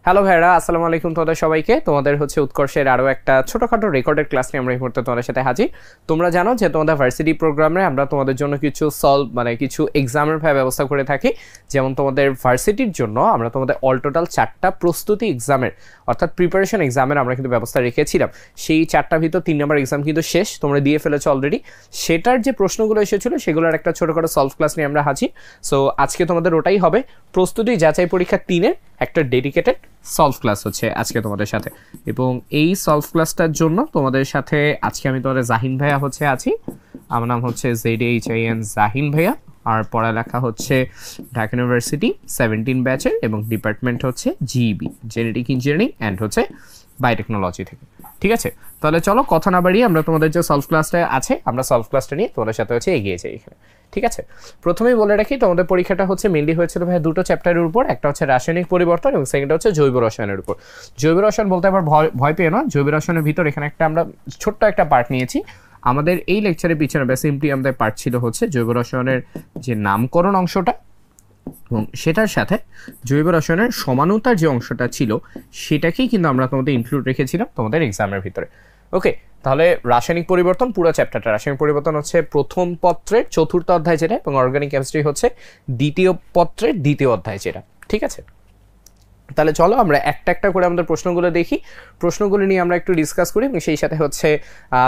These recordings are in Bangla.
হ্যালো ভাইরা, আসসালামু আলাইকুম তোমাদের সবাইকে। তোমাদের হচ্ছে উৎকর্ষের আরও একটা ছোটোখাটো রেকর্ডেড ক্লাস নিয়ে আমরা এই মুহূর্তে তোমাদের সাথে হাজির। তোমরা জানো যে তোমাদের ভার্সিটি প্রোগ্রামে আমরা তোমাদের জন্য কিছু কিছু এক্সামের ব্যবস্থা করে থাকি। যেমন তোমাদের ভার্সিটির জন্য আমরা তোমাদের অল টোটাল 4টা প্রস্তুতি এক্সামের অর্থাৎ প্রিপারেশন এক্সামের আমরা কিন্তু ব্যবস্থা রেখেছিলাম। সেই 4টার ভিতর 3 নম্বর এক্সাম কিন্তু শেষ, তোমরা দিয়ে ফেলেছো অলরেডি। সেটার যে প্রশ্নগুলো এসেছিলো সেগুলোর একটা ছোটোখাটো সলভ ক্লাস নিয়ে আমরা হাজির। সো আজকে তোমাদের ওটাই হবে, প্রস্তুতি যাচাই পরীক্ষা 3-এর একটা ডেডিকেটেড সলভ ক্লাস হচ্ছে আজকে তোমাদের সাথে। এবং এই সলভ ক্লাসটার জন্য তোমাদের সাথে আজকে আমি তোমাদের জাহিন ভাইয়া হচ্ছে আছি। আমার নাম হচ্ছে ZHIN জাহিন ভাইয়া, আর পড়ালেখা হচ্ছে ঢাকা ইউনিভার্সিটি 17 ব্যাচের এবং ডিপার্টমেন্ট হচ্ছে GEB জেনেটিক ইঞ্জিনিয়ারিং অ্যান্ড হচ্ছে বায়োটেকনোলজি থেকে। ঠিক আছে, তাহলে চলো কথা না বাড়িয়ে আমরা তোমাদের যে সলভ ক্লাসটা আছে আমরা সলভ ক্লাসটা নিয়ে তোমাদের সাথে হচ্ছে এগিয়ে যাই এখানে। ঠিক আছে, প্রথমেই বলে রাখি তোমাদের পরীক্ষাটা হচ্ছে মেনলি হয়েছিল ভাই দুটো চ্যাপ্টারের উপর, একটা হচ্ছে রাসায়নিক পরিবর্তন এবং সেকেন্ড হচ্ছে জৈব রসায়নের উপর। জৈব রসায়ন বলতে আবার ভয় পেয়ে না, জৈব রসায়নের ভিতর এখানে একটা আমরা ছোট্ট একটা পার্ট নিয়েছি। আমাদের এই লেকচারের পিছনে সিম্পলি আমাদের পার্ট ছিল হচ্ছে জৈব রসায়নের যে নামকরণ অংশটা এবং সেটার সাথে জৈব রসায়নের সমানতার যে অংশটা ছিল সেটাকেই কিন্তু আমরা তোমাদের ইনক্লুড রেখেছিলাম তোমাদের এক্সামের ভিতরে। ওকে, তাহলে রাসায়নিক পরিবর্তন পুরো চ্যাপ্টারটা, রাসায়নিক পরিবর্তন হচ্ছে প্রথম পত্রের 4র্থ অধ্যায় যেটা, এবং অর্গানিক কেমিস্ট্রি হচ্ছে দ্বিতীয় পত্রের 2য় অধ্যায় যেটা। ঠিক আছে, তাহলে চলো আমরা একটা একটা করে আমাদের প্রশ্নগুলো দেখি, প্রশ্নগুলো নিয়ে আমরা একটু ডিসকাস করি এবং সেই সাথে হচ্ছে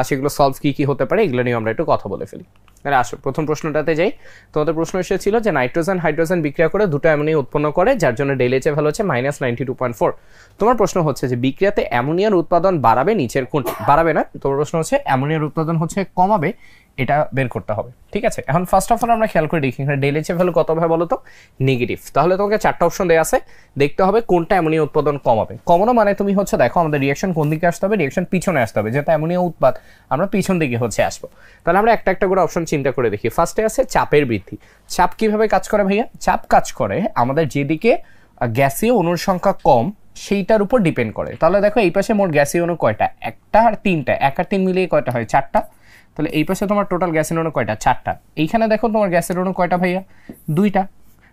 সেগুলো সলভ কী হতে পারে এগুলো নিয়ে আমরা একটু কথা বলে ফেলি। তাহলে আসো প্রথম প্রশ্নটাতে যাই। তোমাদের প্রশ্ন এসেছিল যে নাইট্রোজেন হাইড্রোজেন বিক্রিয়া করে দুটো অ্যামোনিয়া উৎপন্ন করে যার জন্য ডেলএইচ ভ্যালু হচ্ছে -92.4। তোমার প্রশ্ন হচ্ছে যে বিক্রিয়াতে অ্যামোনিয়ার উৎপাদন বাড়াবে নিচের কোন, বাড়াবে না, তোমার প্রশ্ন হচ্ছে অ্যামোনিয়ার উৎপাদন হচ্ছে কমাবে, এটা বের করতে হবে। ঠিক আছে, এখন ফার্স্ট অফ অল আমরা খেয়াল করে দেখি এখানে ডেলএইচ ভ্যালু কত হবে বলো তো, নেগেটিভ। তাহলে তোমাকে 4টা অপশন দেওয়া আছে, দেখতে হবে কোনটা অ্যামোনিয়া উৎপাদন কমাবে। কমানো মানে তুমি হচ্ছে দেখো আমাদের রিঅ্যাকশন কোন দিকে আসতে হবে, রিঅ্যাকশন পিছনে আসতে হবে, যেহেতু অ্যামোনিয়া উৎপাদ আমরা পিছন দিকে হচ্ছে আসবো। তাহলে আমরা একটা একটা করে অপশন চিন্তা করে দেখি। ফার্স্টে আছে চাপের বৃদ্ধি। চাপ কিভাবে কাজ করে ভাইয়া? চাপ কাজ করে আমাদের যেদিকে গ্যাসীয় অণুর সংখ্যা কম সেইটার উপর ডিপেন্ড করে। তাহলে দেখো এই পাশে মোট গ্যাসীয় অণু কয়টা, 1টা আর 3টা, 1 আর 3 মিলিয়ে কয়টা হয়, 4টা। তাহলে এই পাশে তোমার টোটাল গ্যাসের অণু কয়টা, 4টা। এইখানে দেখো তোমার গ্যাসের অণু কয়টা ভাইয়া, 2টা।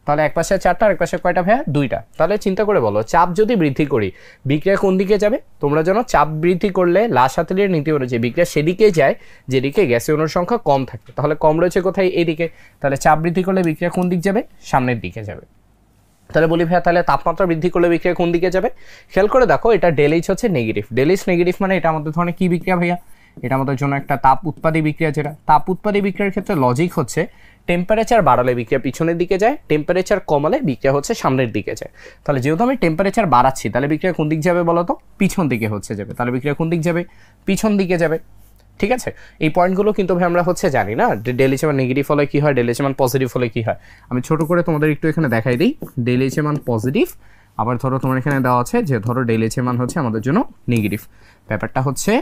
তাহলে এক পাশে 4টা আর এক পাশে কয়টা ভাইয়া, 2টা। তাহলে চিন্তা করে বলো চাপ যদি বৃদ্ধি করি বিক্রিয়া কোন দিকে যাবে? তোমরা জানো চাপ বৃদ্ধি করলে লাসাতেলির নীতি অনুযায়ী বিক্রিয়া সেদিকে যায় যেদিকে গ্যাসের অণুর সংখ্যা কম থাকে। তাহলে কম রয়েছে কোথায়, এইদিকে। তাহলে চাপ বৃদ্ধি করলে বিক্রিয়া কোন দিক যাবে, সামনের দিকে যাবে। তাহলে বলি ভাইয়া তাহলে তাপমাত্রা বৃদ্ধি করলে বিক্রিয়া কোন দিকে যাবে? খেয়াল করে দেখো এটা ডেলএইচ হচ্ছে নেগেটিভ। ডেলএইচ নেগেটিভ মানে এটা আমাদের ধরনের কি বিক্রিয়া ভাইয়া? এটা আমাদের জন্য একটা তাপ উৎপাদী বিক্রিয়া, যেটা তাপ উৎপাদী বিক্রিয়ার ক্ষেত্রে লজিক হচ্ছে টেম্পারেচার বাড়ালে বিক্রিয়া পিছনের দিকে যায়, টেম্পারেচার কমালে বিক্রিয়া হচ্ছে সামনের দিকে যায়। তাহলে যেহেতু আমি টেম্পারেচার বাড়াচ্ছি তাহলে বিক্রিয়া কোন দিক যাবে বলো তো, পিছন দিকে হচ্ছে যাবে। তাহলে বিক্রিয়া কোন দিক যাবে, পিছন দিকে যাবে। ঠিক আছে, এই পয়েন্টগুলো কিন্তু ভাই আমরা হচ্ছে জানি না ডেলএইচ মান নেগেটিভ হলে কি হয়, ডেলএইচ মান পজিটিভ হলে কি হয়। আমি ছোট করে তোমাদের একটু এখানে দেখাই দিই। ডেলএইচ মান পজিটিভ, আবার ধরো তোমার এখানে দেওয়া আছে যে ধরো ডেলএইচ মান হচ্ছে আমাদের জন্য নেগেটিভ। ব্যাপারটা হচ্ছে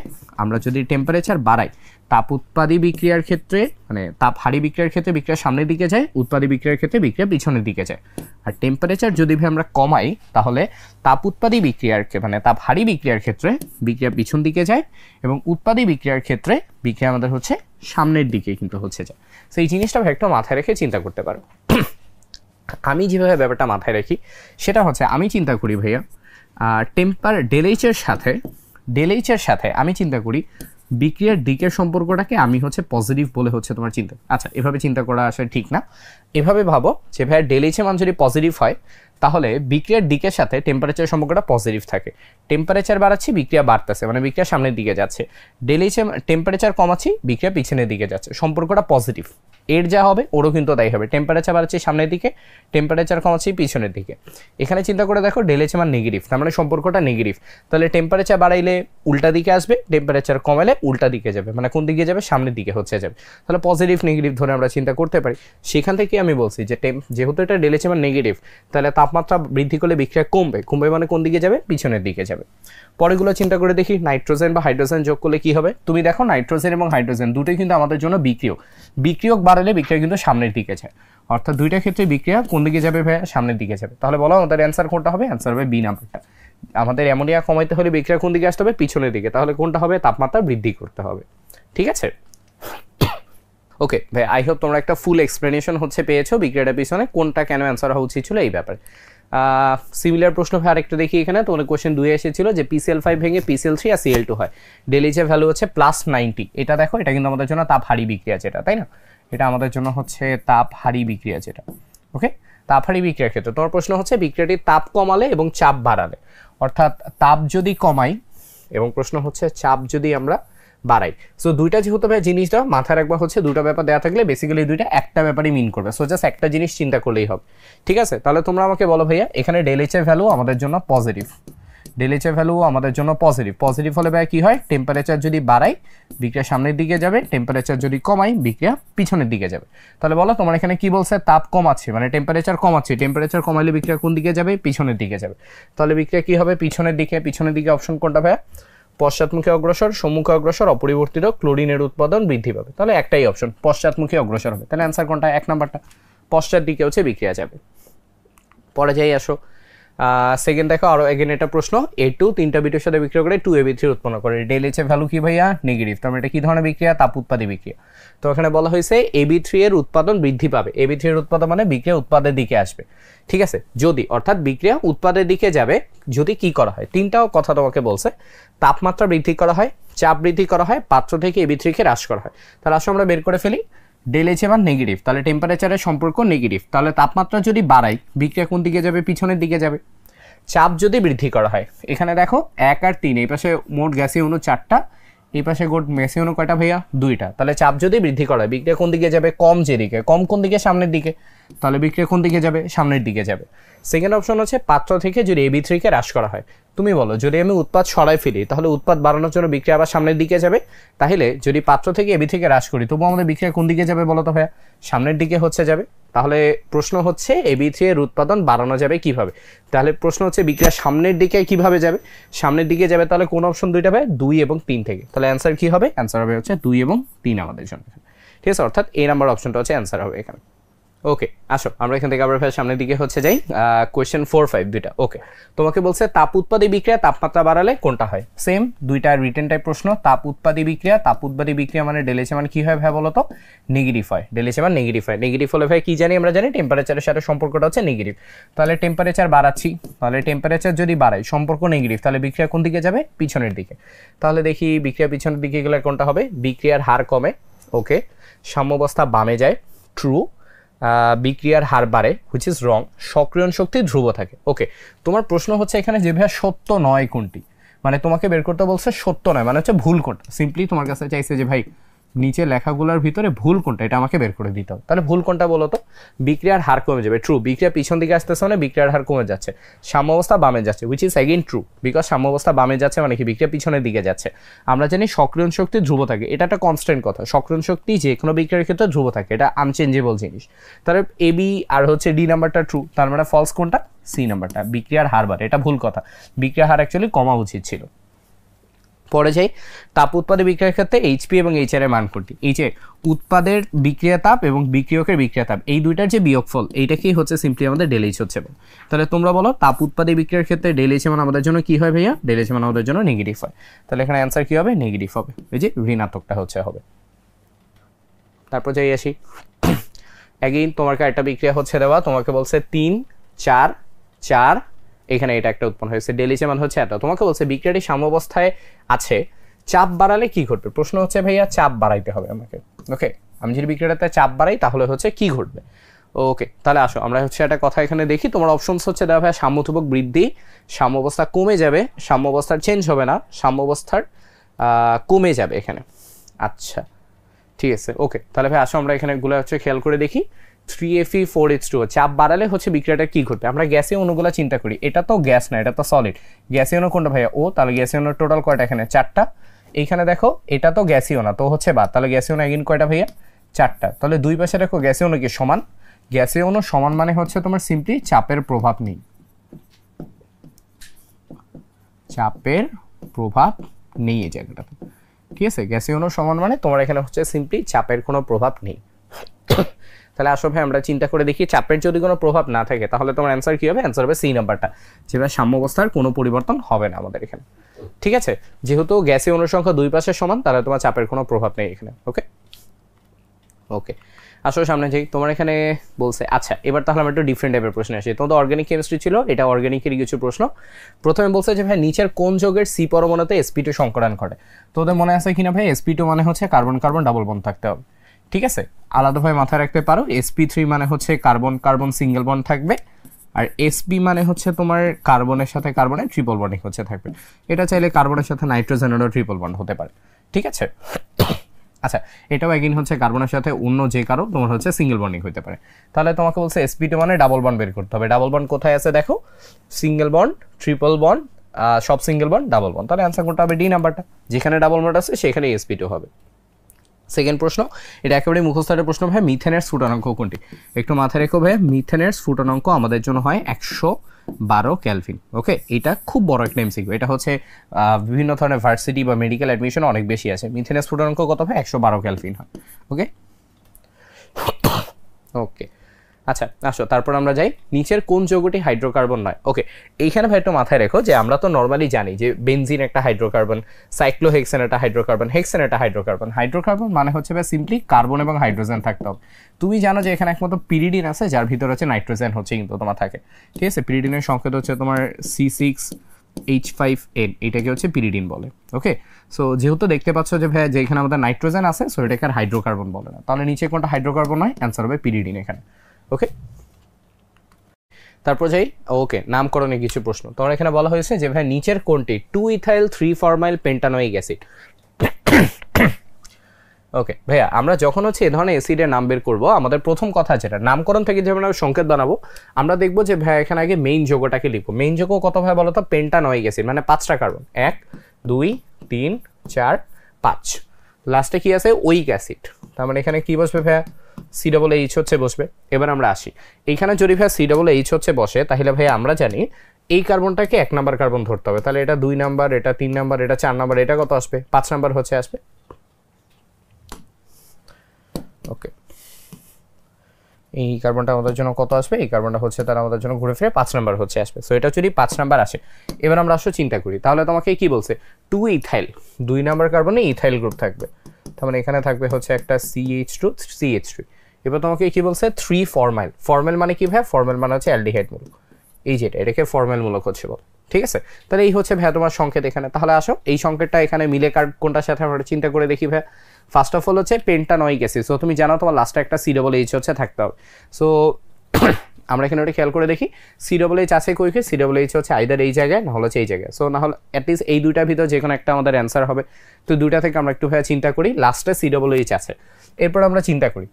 আমরা যদি টেম্পারেচার বাড়াই তাপ উৎপাদী বিক্রিয়ার ক্ষেত্রে মানে তাপ হারি বিক্রিয়ার ক্ষেত্রে বিক্রিয়া সামনের দিকে যায়, উৎপাদী বিক্রিয়ার ক্ষেত্রে বিক্রিয়া পিছনের দিকে যায়। আর টেম্পারেচার যদি আমরা কমাই তাহলে তাপ উৎপাদী বিক্রিয়ার মানে তাপ হারি বিক্রিয়ার ক্ষেত্রে বিক্রিয়া পিছন দিকে যায় এবং উৎপাদী বিক্রিয়ার ক্ষেত্রে বিক্রিয়া আমাদের হচ্ছে সামনের দিকে কিন্তু হচ্ছে যায়। তো এই জিনিসটা একটা মাথায় রেখে চিন্তা করতে পারো। আমি যেভাবে ব্যাপারটা মাথায় রাখি সেটা হচ্ছে আমি চিন্তা করি ভাইয়া ডেলএইচের সাথে আমি চিন্তা করি বিক্রিয়ার দিকের সম্পর্কটাকে আমি হচ্ছে পজিটিভ বলে হচ্ছে তোমার চিন্তা। আচ্ছা, এভাবে চিন্তা করা আসলে ঠিক না। এভাবে ভাবো যে ভাইয়া ডেলএইচের মান যদি পজিটিভ হয় তাহলে বিক্রিয়ার দিকের সাথে টেম্পারেচার সম্পর্কটা পজিটিভ থাকে। টেম্পারেচার বাড়াচ্ছি বিক্রিয়া বাড়তেছে মানে বিক্রিয়া সামনের দিকে যাচ্ছে। ডেলএইচে টেম্পারেচার কমাচ্ছি বিক্রিয়া পিছনের দিকে যাচ্ছে, সম্পর্কটা পজিটিভ। এর যা হবে ওরও কিন্তু তাই হবে, টেম্পারেচার বাড়াচ্ছি সামনের দিকে, টেম্পারেচার কমাচ্ছি পিছনের দিকে। এখানে চিন্তা করে দেখো ডেলএইচ মান নেগেটিভ, তার মানে সম্পর্কটা নেগেটিভ। তাহলে টেম্পারেচার বাড়াইলে উল্টা দিকে আসবে, টেম্পারেচার কমালে উল্টা দিকে যাবে, মানে কোন দিকে যাবে, সামনের দিকে হচ্ছে যাবে। তাহলে পজিটিভ নেগেটিভ ধরে আমরা চিন্তা করতে পারি। সেখান থেকে আমি বলছি যে যেহেতু এটা ডেলএইচ মান নেগেটিভ তাহলে তাপমাত্রা বৃদ্ধি করলে বিক্রিয়া কমবে মানে কোন দিকে যাবে, পিছনের দিকে যাবে। পরেগুলো চিন্তা করে দেখি নাইট্রোজেন বা হাইড্রোজেন যোগ করলে কি হবে। তুমি দেখো নাইট্রোজেন এবং হাইড্রোজেন দুটোই কিন্তু আমাদের জন্য বিক্রিয়ক বাড়ালে বিক্রিয়া কিন্তু সামনের দিকে যায়, অর্থাৎ দুইটা ক্ষেত্রে বিক্রিয়া কোন দিকে যাবে ভাইয়া, সামনের দিকে যাবে। তাহলে বলো আমাদের অ্যান্সার কোনটা হবে, অ্যান্সার হবে বি নাম্বারটা। আমাদের অ্যামোনিয়া কমাইতে হলে বিক্রিয়া কোন দিকে আসতে হবে, পিছনের দিকে। তাহলে কোনটা হবে, তাপমাত্রা বৃদ্ধি করতে হবে। ঠিক আছে, ওকে ভাই, আই হোপ তোমরা একটা ফুল এক্সপ্লেনেশন হচ্ছে পেয়েছো বিক্রিয়াটার পিছনে কোনটা কেন অ্যান্সার হওয়া উচিত ছিল এই ব্যাপারে। সিমিলার প্রশ্ন ভাই আরেকটা দেখি এখানে তোমাদের কোশ্চেন 2 এসেছিল যে PCl5 ভেঙে PCl3 আর Cl2 হয়, ডেলিচের ভ্যালু হচ্ছে +90। এটা দেখো, এটা কিন্তু আমাদের জন্য তাপ হারি বিক্রিয়া যেটা, তাই না? এটা আমাদের জন্য হচ্ছে তাপ হারি বিক্রিয়া যেটা। ওকে, তাপ হারি বিক্রিয়ার ক্ষেত্রে তোমার প্রশ্ন হচ্ছে বিক্রিয়াটির তাপ কমালে এবং চাপ বাড়ালে, অর্থাৎ তাপ যদি কমাই এবং প্রশ্ন হচ্ছে চাপ যদি আমরা বাড়াই। সো দুইটা যেহেতু ভাই জিনিস দেওয়া মাথায় রাখবা হচ্ছে দুটো ব্যাপার দেওয়া থাকলে বেসিক্যালি দুইটা একটা ব্যাপারই মিন করবে। সো জাস্ট একটা জিনিস চিন্তা করলেই হবে, ঠিক আছে? তাহলে তোমরা আমাকে বলো ভাইয়া, এখানে ΔH এর ভ্যালু আমাদের জন্য পজিটিভ, ΔH এর ভ্যালু আমাদের জন্য পজিটিভ। পজিটিভ হলে ভাই কি হয়, টেম্পারেচার যদি বাড়াই বিক্রিয়া সামনের দিকে যাবে, টেম্পারেচার যদি কমাই বিক্রিয়া পিছনের দিকে যাবে। তাহলে বলো তোমার এখানে কি বলছে, তাপ কমাচ্ছে মানে টেম্পারেচার কমাচ্ছে, টেম্পারেচার কমাইলে বিক্রিয়া কোন দিকে যাবে, পিছনের দিকে যাবে। তাহলে বিক্রিয়া কি হবে, পিছনের দিকে। পিছনের দিকে অপশন কোনটা ভাইয়া, পশ্চাৎমুখী অগ্রসর, সম্মুখী অগ্রসর, অপরিবর্তিত, ক্লোরিনের উৎপাদন বৃদ্ধি পাবে। তাহলে একটাই অপশন, পশ্চাৎমুখী অগ্রসর হবে। তাহলে অ্যান্সার কোনটা, 1 নাম্বারটা, পশ্চাৎ দিকে হচ্ছে বিক্রিয়া যাবে। পরে যাই আসো, সেকেন্ড দেখো আরো এগেন এটা প্রশ্ন, A2 তিনটা বিটের সাথে বিক্রিয়া করে 2AB3 উৎপন্ন করে, ΔH এর ভ্যালু কি ভাইয়া, নেগেটিভ। তার মানে এটা কি ধরনের বিক্রিয়া, তাপ উৎপাদী বিক্রিয়া। তো এখানে বলা হয়েছে AB3 এর উৎপাদন বৃদ্ধি পাবে। AB3 এর উৎপাদন মানে বিক্রিয়া উৎপাদের দিকে আসবে, ঠিক আছে? যদি, অর্থাৎ বিক্রিয়া উৎপাদের দিকে যাবে যদি কি করা হয়, তিনটাও কথা তোমাকে বলছে, তাপমাত্রা বৃদ্ধি করা হয়, চাপ বৃদ্ধি করা হয়, পাত্র থেকে AB3 কে হ্রাস করা হয়। তাহলে আসলে আমরা বের করে ফেলি, ΔH এবার নেগেটিভ, তাহলে টেম্পারেচারের সম্পর্ক নেগেটিভ, তাহলে তাপমাত্রা যদি বাড়াই বিক্রিয়া কোন দিকে যাবে, পিছনের দিকে যাবে। চাপ যদি বৃদ্ধি করা হয়, এখানে দেখো 1 আর 3, এই পাশে মোট গ্যাসীয় অণু 4টা, এই পাশে মোট গ্যাসীয় অণু কয়টা ভাইয়া, 2টা। তাহলে চাপ যদি বৃদ্ধি করা হয় বিক্রিয়া কোন দিকে যাবে, কম যেদিকে, কম কোন দিকে, সামনের দিকে। তাহলে বিক্রিয়া কোন দিকে যাবে, সামনের দিকে যাবে। সেকেন্ড অপশন হচ্ছে পাত্র থেকে যদি AB3 কে হ্রাস করা হয়। তুমি বলো যদি আমি উৎপাদ সরাই ফেলি তাহলে উৎপাদ বাড়ানোর জন্য বিক্রিয়া আবার সামনের দিকে যাবে, তাহলে যদি পাত্র থেকে AB3 কে হ্রাস করি তবু আমাদের বিক্রিয়া কোন দিকে যাবে বলো তো ভাইয়া, সামনের দিকে হচ্ছে যাবে। তাহলে প্রশ্ন হচ্ছে AB3 এর উৎপাদন বাড়ানো যাবে কিভাবে, তাহলে প্রশ্ন হচ্ছে বিক্রিয়া সামনের দিকে কিভাবে যাবে, সামনের দিকে যাবে। তাহলে কোন অপশন দুইটা ভাই, 2 এবং 3 থেকে। তাহলে অ্যান্সার কি হবে, অ্যান্সার হবে হচ্ছে 2 এবং 3 আমাদের জন্য, ঠিক আছে? অর্থাৎ A নাম্বার অপশনটা হচ্ছে অ্যান্সার হবে এখানে। ওকে, আসো আমরা এখান থেকে আবার সামনের দিকে হচ্ছে যাই, কোয়েশ্চেন 4, 5 দুইটা। ওকে, তোমাকে বলছে তাপ উৎপাদী বিক্রিয়া তাপমাত্রা বাড়ালে কোনটা হয়, সেম দুইটা রিটেন টাইপ প্রশ্ন। তাপ উৎপাদী বিক্রিয়া, তাপ উৎপাদী বিক্রিয়া মানে ΔH মানে কি হয় ভাই বলো তো, নেগেটিভ হয়। ΔH মানে নেগেটিভ হয়, নেগেটিভ হলে ভাই কি জানি, আমরা জানি টেম্পারেচারের সাথে সম্পর্কটা হচ্ছে নেগেটিভ। তাহলে টেম্পারেচার বাড়াচ্ছি, তাহলে টেম্পারেচার যদি বাড়ায় সম্পর্ক নেগেটিভ, তাহলে বিক্রিয়া কোন দিকে যাবে, পিছনের দিকে। তাহলে দেখি বিক্রিয়া পিছনের দিকে গেলে কোনটা হবে, বিক্রিয়ার হার কমে। ওকে, সাম্যাবস্থা বামে যায়, ট্রু। বিক্রিয়ার হার বাড়ে, হুইচ ইজ রং। সক্রিয়ণ শক্তি ধ্রুব থাকে। ওকে, তোমার প্রশ্ন হচ্ছে এখানে যে ভাইয়া সত্য নয় কোনটি, মানে তোমাকে বের করতে বলছে সত্য নয় মানে হচ্ছে ভুল কোনটা। সিম্পলি তোমার কাছে চাইছে যে ভাই নিচে লেখাগুলোর ভিতরে ভুল কোনটা, এটা আমাকে বের করে দিতে হবে। তাহলে ভুল কোনটা বলো তো, বিক্রিয়ার হার কমে যাবে, ট্রু। বিক্রিয়া পিছন দিকে আসতেছে মানে বিক্রিয়ার হার কমে যাচ্ছে, সাম্যাবস্থা বামে যাচ্ছে, which is again true, because সাম্যাবস্থা বামে যাচ্ছে মানে কি বিক্রিয়া পিছনের দিকে যাচ্ছে। আমরা জানি সক্রিয়ণ শক্তি ধ্রুব থাকে, এটা একটা কনস্ট্যান্ট কথা। সক্রিয়ণ শক্তি যে কোনো বিক্রিয়ার ক্ষেত্রে ধ্রুব থাকে, এটা আনচেঞ্জেবল জিনিস। তাহলে AB আর হচ্ছে D নাম্বারটা ট্রু, তার মানে ফলস কোনটা, C নাম্বারটা, বিক্রিয়ার হার বাড়ে, এটা ভুল কথা। বিক্রিয়ার হার অ্যাকচুয়ালি কমা উচিত ছিল। পরে যাই, তাপ উৎপাদে বিক্রিয়ার ক্ষেত্রে HP এবং HR এর মান কোনটি। এই যে উৎপাদের বিক্রিয়া তাপ এবং বিক্রিয়কের বিক্রিয়া তাপ, এই দুইটার যে বিয়োগফল এইটাকেই হচ্ছে সিম্পলি আমাদের ΔH হচ্ছে। তাহলে তোমরা বলো তাপ উৎপাদে বিক্রিয়ার ক্ষেত্রে ΔH মান আমাদের জন্য কি হয় ভাইয়া, ΔH মান আমাদের জন্য নেগেটিভ হয়। তাহলে এখানে অ্যান্সার কি হবে, নেগেটিভ হবে, এই যে ঋণাত্মকটা হচ্ছে হবে। তারপর যাই আসি, অ্যাগেইন তোমাকে একটা বিক্রিয়া হচ্ছে দেওয়া, তোমাকে বলছে 3, 4, 4, এখানে এটা একটা উৎপন্ন হয়েছে, ΔH মান হচ্ছে এত। তোমাকে বলছে বিক্রিয়াটি সাম্যাবস্থায় আছে, চাপ বাড়ালে কি ঘটবে। প্রশ্ন হচ্ছে ভাইয়া চাপ বাড়াইতে হবে আমাকে। ওকে, আমি যদি বিক্রিয়াটাতে চাপ বাড়াই তাহলে হচ্ছে কি ঘটবে। ওকে, তাহলে আসো আমরা হচ্ছে একটা কথা এখানে দেখি। তোমার অপশনস হচ্ছে দেওয়া ভাইয়া সাম্যধ্রুবক বৃদ্ধি, সাম্যাবস্থা কমে যাবে, সাম্যাবস্থার চেঞ্জ হবে না, সাম্যাবস্থার কমে যাবে এখানে। আচ্ছা ঠিক আছে, ওকে। তাহলে ভাই আসো আমরা এখানে গুলো হচ্ছে খেয়াল করে দেখি। 3Fe4H2O, চাপ বাড়ালে হচ্ছে বিক্রিয়াটা কি ঘটবে। আমরা গ্যাসীয় অণুগুলো চিন্তা করি, এটা তো গ্যাস না, এটা তো সলিড। গ্যাসীয় অণু কোনটা ভাইয়া, ও। তাহলে গ্যাসীয় অণুর টোটাল কয়টা এখানে, 4টা। এইখানে দেখো এটা তো গ্যাসীয় না, তো হচ্ছে বাদ। তাহলে গ্যাসীয় অণু এগেইন কয়টা ভাইয়া, 4টা। তাহলে দুই পাশে দেখো গ্যাসীয় অণু কি সমান, গ্যাসীয় অণু সমান মানে হচ্ছে তোমার সিম্পলি চাপের প্রভাব নেই, চাপের প্রভাব নেই এই জায়গাটাতে, ঠিক আছে। গ্যাসীয় অণু সমান মানে তোমার এখানে হচ্ছে সিম্পলি চাপের কোনো প্রভাব নেই। তাহলে আসো ভাই আমরা চিন্তা করে দেখি, চাপের যদি কোনো প্রভাব না থাকে তাহলে তোমার অ্যান্সার কি হবে, অ্যান্সার হবে C নাম্বারটা, যেটা সাম্যাবস্থার কোনো পরিবর্তন হবে না আমাদের এখানে, ঠিক আছে। যেহেতু গ্যাসীয় অণুর সংখ্যা দুই পাশে সমান তাহলে তোমার চাপের কোনো প্রভাব নেই এখানে। ওকে ওকে, আসলে সামনে যাই, তোমার এখানে বলছে আচ্ছা এবার তাহলে আমরা একটু ডিফারেন্ট টাইপের প্রশ্ন আসি। তোমাদের অর্গানিক কেমিস্ট্রি ছিল, এটা অর্গানিকেরই কিছু প্রশ্ন। প্রথমে বলছে যে ভাই নিচের কোন যৌগের সি পরমাণুতে sp2 সংকরণ ঘটে। তোদের মনে আছে কিনা ভাই, sp2 মানে হচ্ছে কার্বন কার্বন ডাবল বন্ড থাকতে হবে, ঠিক আছে। আলাদাভাবে মাথায় রাখতে পারো, sp3 মানে হচ্ছে কার্বন কার্বন সিঙ্গেল বন্ড থাকবে, আর sp মানে হচ্ছে তোমার কার্বনের সাথে কার্বনের ট্রিপল বন্ডিং হচ্ছে থাকবে। এটা চাইলে কার্বনের সাথে নাইট্রোজেনেরও ট্রিপল বন্ড হতে পারে, ঠিক আছে। আচ্ছা এটাও এগেইন হচ্ছে কার্বনের সাথে অন্য যে কারো তোমার হচ্ছে সিঙ্গেল বন্ডিং হতে পারে। তাহলে তোমাকে বলছে sp2 মানে ডাবল বন্ড বের করতে হবে। ডাবল বন্ড কোথায় আছে দেখো, সিঙ্গেল বন্ড, ট্রিপল বন্ড, সব সিঙ্গেল বন্ড, ডাবল বন্ড। তাহলে অ্যান্সার কোনটা হবে, ডি নাম্বারটা, যেখানে ডাবল বন্ড আছে সেখানে sp2 হবে। সেকেন্ড প্রশ্ন, এটা একেবারে মুখস্থের প্রশ্ন ভাই, মিথেনের স্ফুটনাঙ্ক কোনটি? একটু মাথায় রেখো ভাই, মিথেনের স্ফুটনাঙ্ক আমাদের জন্য হয় 112 কেলভিন। ওকে, এটা খুব বড় একটা এমসিকিউ, এটা হচ্ছে বিভিন্ন ধরনের ভার্সিটি বা মেডিকেল অ্যাডমিশন অনেক বেশি আছে। মিথেনের স্ফুটনাঙ্ক কত হয়, 112 কেলভিন হয়। ওকে ওকে আচ্ছা আসো তারপর আমরা যাই, নিচের কোন যৌগটি হাইড্রোকার্বন নয়। ওকে, এইখানে ভাই একটু মাথায় রেখো যে আমরা তো নর্মালি জানি যে বেনজিন একটা হাইড্রোকার্বন, সাইক্লোহেক্সেন একটা হাইড্রোকার্বন, হেক্সেন একটা হাইড্রোকার্বন। হাইড্রোকার্বন মানে হচ্ছে ভাই সিম্পলি কার্বন এবং হাইড্রোজেন থাকতে হবে। তুমি জানো যে এখানে একমাত্র পিরিডিন আছে যার ভিতরে হচ্ছে নাইট্রোজেন হচ্ছে কিন্তু তোমার থাকে, ঠিক আছে। পিরিডিনের সংকেত হচ্ছে তোমার C6H5N, এটাকে হচ্ছে পিরিডিন বলে। ওকে, সো যেহেতু দেখতে পাচ্ছ যে ভাই যেখানে আমাদের নাইট্রোজেন আছে, সো এটাকে আর হাইড্রোকার্বন বলে না। তাহলে নিচে কোনটা হাইড্রোকার্বন হয়, অ্যান্সার হবে পিরিডিন এখানে। ওকে, তারপর যাই। ওকে, নামকরণে কিছু প্রশ্ন। তোমার এখানে বলা হয়েছে যে ভাই নিচের কোনটি 2-ইথাইল 3-ফরমাইল পেন্টানোয়িক অ্যাসিড। ওকে ভাইয়া, আমরা যখন হচ্ছে এ ধরনের অ্যাসিডের নাম বের করবো, আমাদের প্রথম কথা যেটা নামকরণ থেকে যেমন আমরা সংকেত বানাবো, আমরা দেখবো যে ভাই এখানে আগে মেইন যৌগটাকে লিখবো। মেইন যৌগ কত ভাই বলো তো, পেন্টানোয়িক অ্যাসিড মানে 5টা কার্বন, 1 2 3 4 5, লাস্টে কি আছে, ওইক অ্যাসিড। তার মানে এখানে কি বসবে ভাইয়া, COOH হচ্ছে বসবে। এবার আমরা আসি, এইখানে যদি ভাই COOH হচ্ছে বসে, তাহলে ভাই আমরা জানি এই কার্বনটাকে 1 নাম্বার কার্বন ধরতে হবে। তাহলে এটা 2 নাম্বার, এটা 3 নাম্বার, এটা 4 নাম্বার, এটা কত আসবে, 5 নাম্বার হচ্ছে আসবে। ওকে, এই কার্বনটা আমাদের জন্য কত আসবে, এই কার্বনটা হচ্ছে তার আমাদের জন্য ঘুরে ফিরে 5 নাম্বার হচ্ছে আসবে। সো এটা যদি 5 নাম্বার আসে, এবার আমরা আসলে চিন্তা করি, তাহলে তোমাকে কি বলছে, 2 ইথাইল, 2 নাম্বার কার্বনে ইথাইল গ্রুপ থাকবে, তার মানে এখানে থাকবে হচ্ছে একটা CH2 CH3। এবার তোমাকে কি বলছে, 3 ফরমাইল। ফরমাইল মানে কি ভাই, ফরমাইল মানে হচ্ছে অ্যালডিহাইড মূলক, এই যেটা এটাকে ফরমাইল মূলক হচ্ছে বল, ঠিক আছে। তাহলে এই হচ্ছে ভাই তোমার সংকেত এখানে। তাহলে আসো এই সংকেতটা এখানে মিলে কোনটার সাথে আমরা চিন্তা করে দেখি ভাই। ফার্স্ট অফ অল হচ্ছে পেন্টানোয়িক অ্যাসিড। সো তুমি জানো তোমার লাস্টে একটা COOH হচ্ছে থাকতে হবে। সো আমরা এখানে ওটা খেয়াল করে দেখি, COOH আছে কই, COOH হচ্ছে আইদার এই জায়গায় না হলে হচ্ছে এই জায়গায়। সো না হলে অ্যাটলিস্ট এই দুইটার ভিতর যে কোনো একটা আমাদের অ্যান্সার হবে। তো দুইটা থেকে আমরা একটু ভাই চিন্তা করি, লাস্টে COOH আছে, এরপর আমরা চিন্তা করি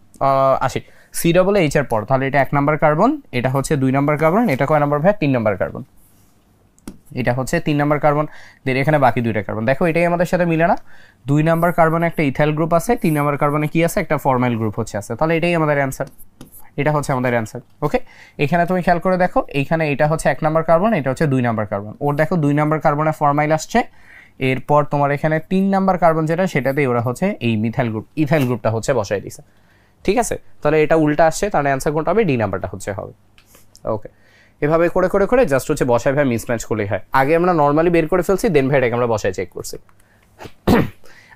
আসি COOH এর পর, তাহলে এটা 1 নাম্বার কার্বন, এটা হচ্ছে 2 নাম্বার কার্বন, এটা কয় নাম্বার ভাই, 3 নাম্বার কার্বন, এটা হচ্ছে 3 নাম্বার কার্বন, দেন এখানে বাকি দুইটা কার্বন। দেখো এটাই আমাদের সাথে মিলে না, 2 নাম্বার কার্বনে একটা ইথাইল গ্রুপ আছে, 3 নাম্বার কার্বনে কি আছে, একটা ফরমাইল গ্রুপ হচ্ছে আছে। তাহলে এটাই আমাদের অ্যান্সার, এটা হচ্ছে আমাদের অ্যান্সার। ওকে, এখানে তুমি খেয়াল করে দেখো, এইখানে এটা হচ্ছে 1 নাম্বার কার্বন, এটা হচ্ছে 2 নাম্বার কার্বন। ওর দেখো 2 নাম্বার কার্বনে ফরমাইল আসছে, এরপর তোমার এখানে 3 নাম্বার কার্বন যেটা, সেটাতেই ওরা হচ্ছে এই মিথাইল গ্রুপ, ইথাইল গ্রুপটা হচ্ছে বসাই দিছে, ঠিক আছে। তাহলে এটা উল্টা আসছে, তাহলে অ্যান্সার কোনটা হবে, ডি নাম্বারটা হচ্ছে হবে। ওকে, এভাবে করে করে করে জাস্ট হচ্ছে বসায় ভাই মিসম্যাচ করলেই হয়। আগে আমরা নর্মালি বের করে ফেলছি, দেন ভাই এটাকে আমরা বসায় চেক করছি।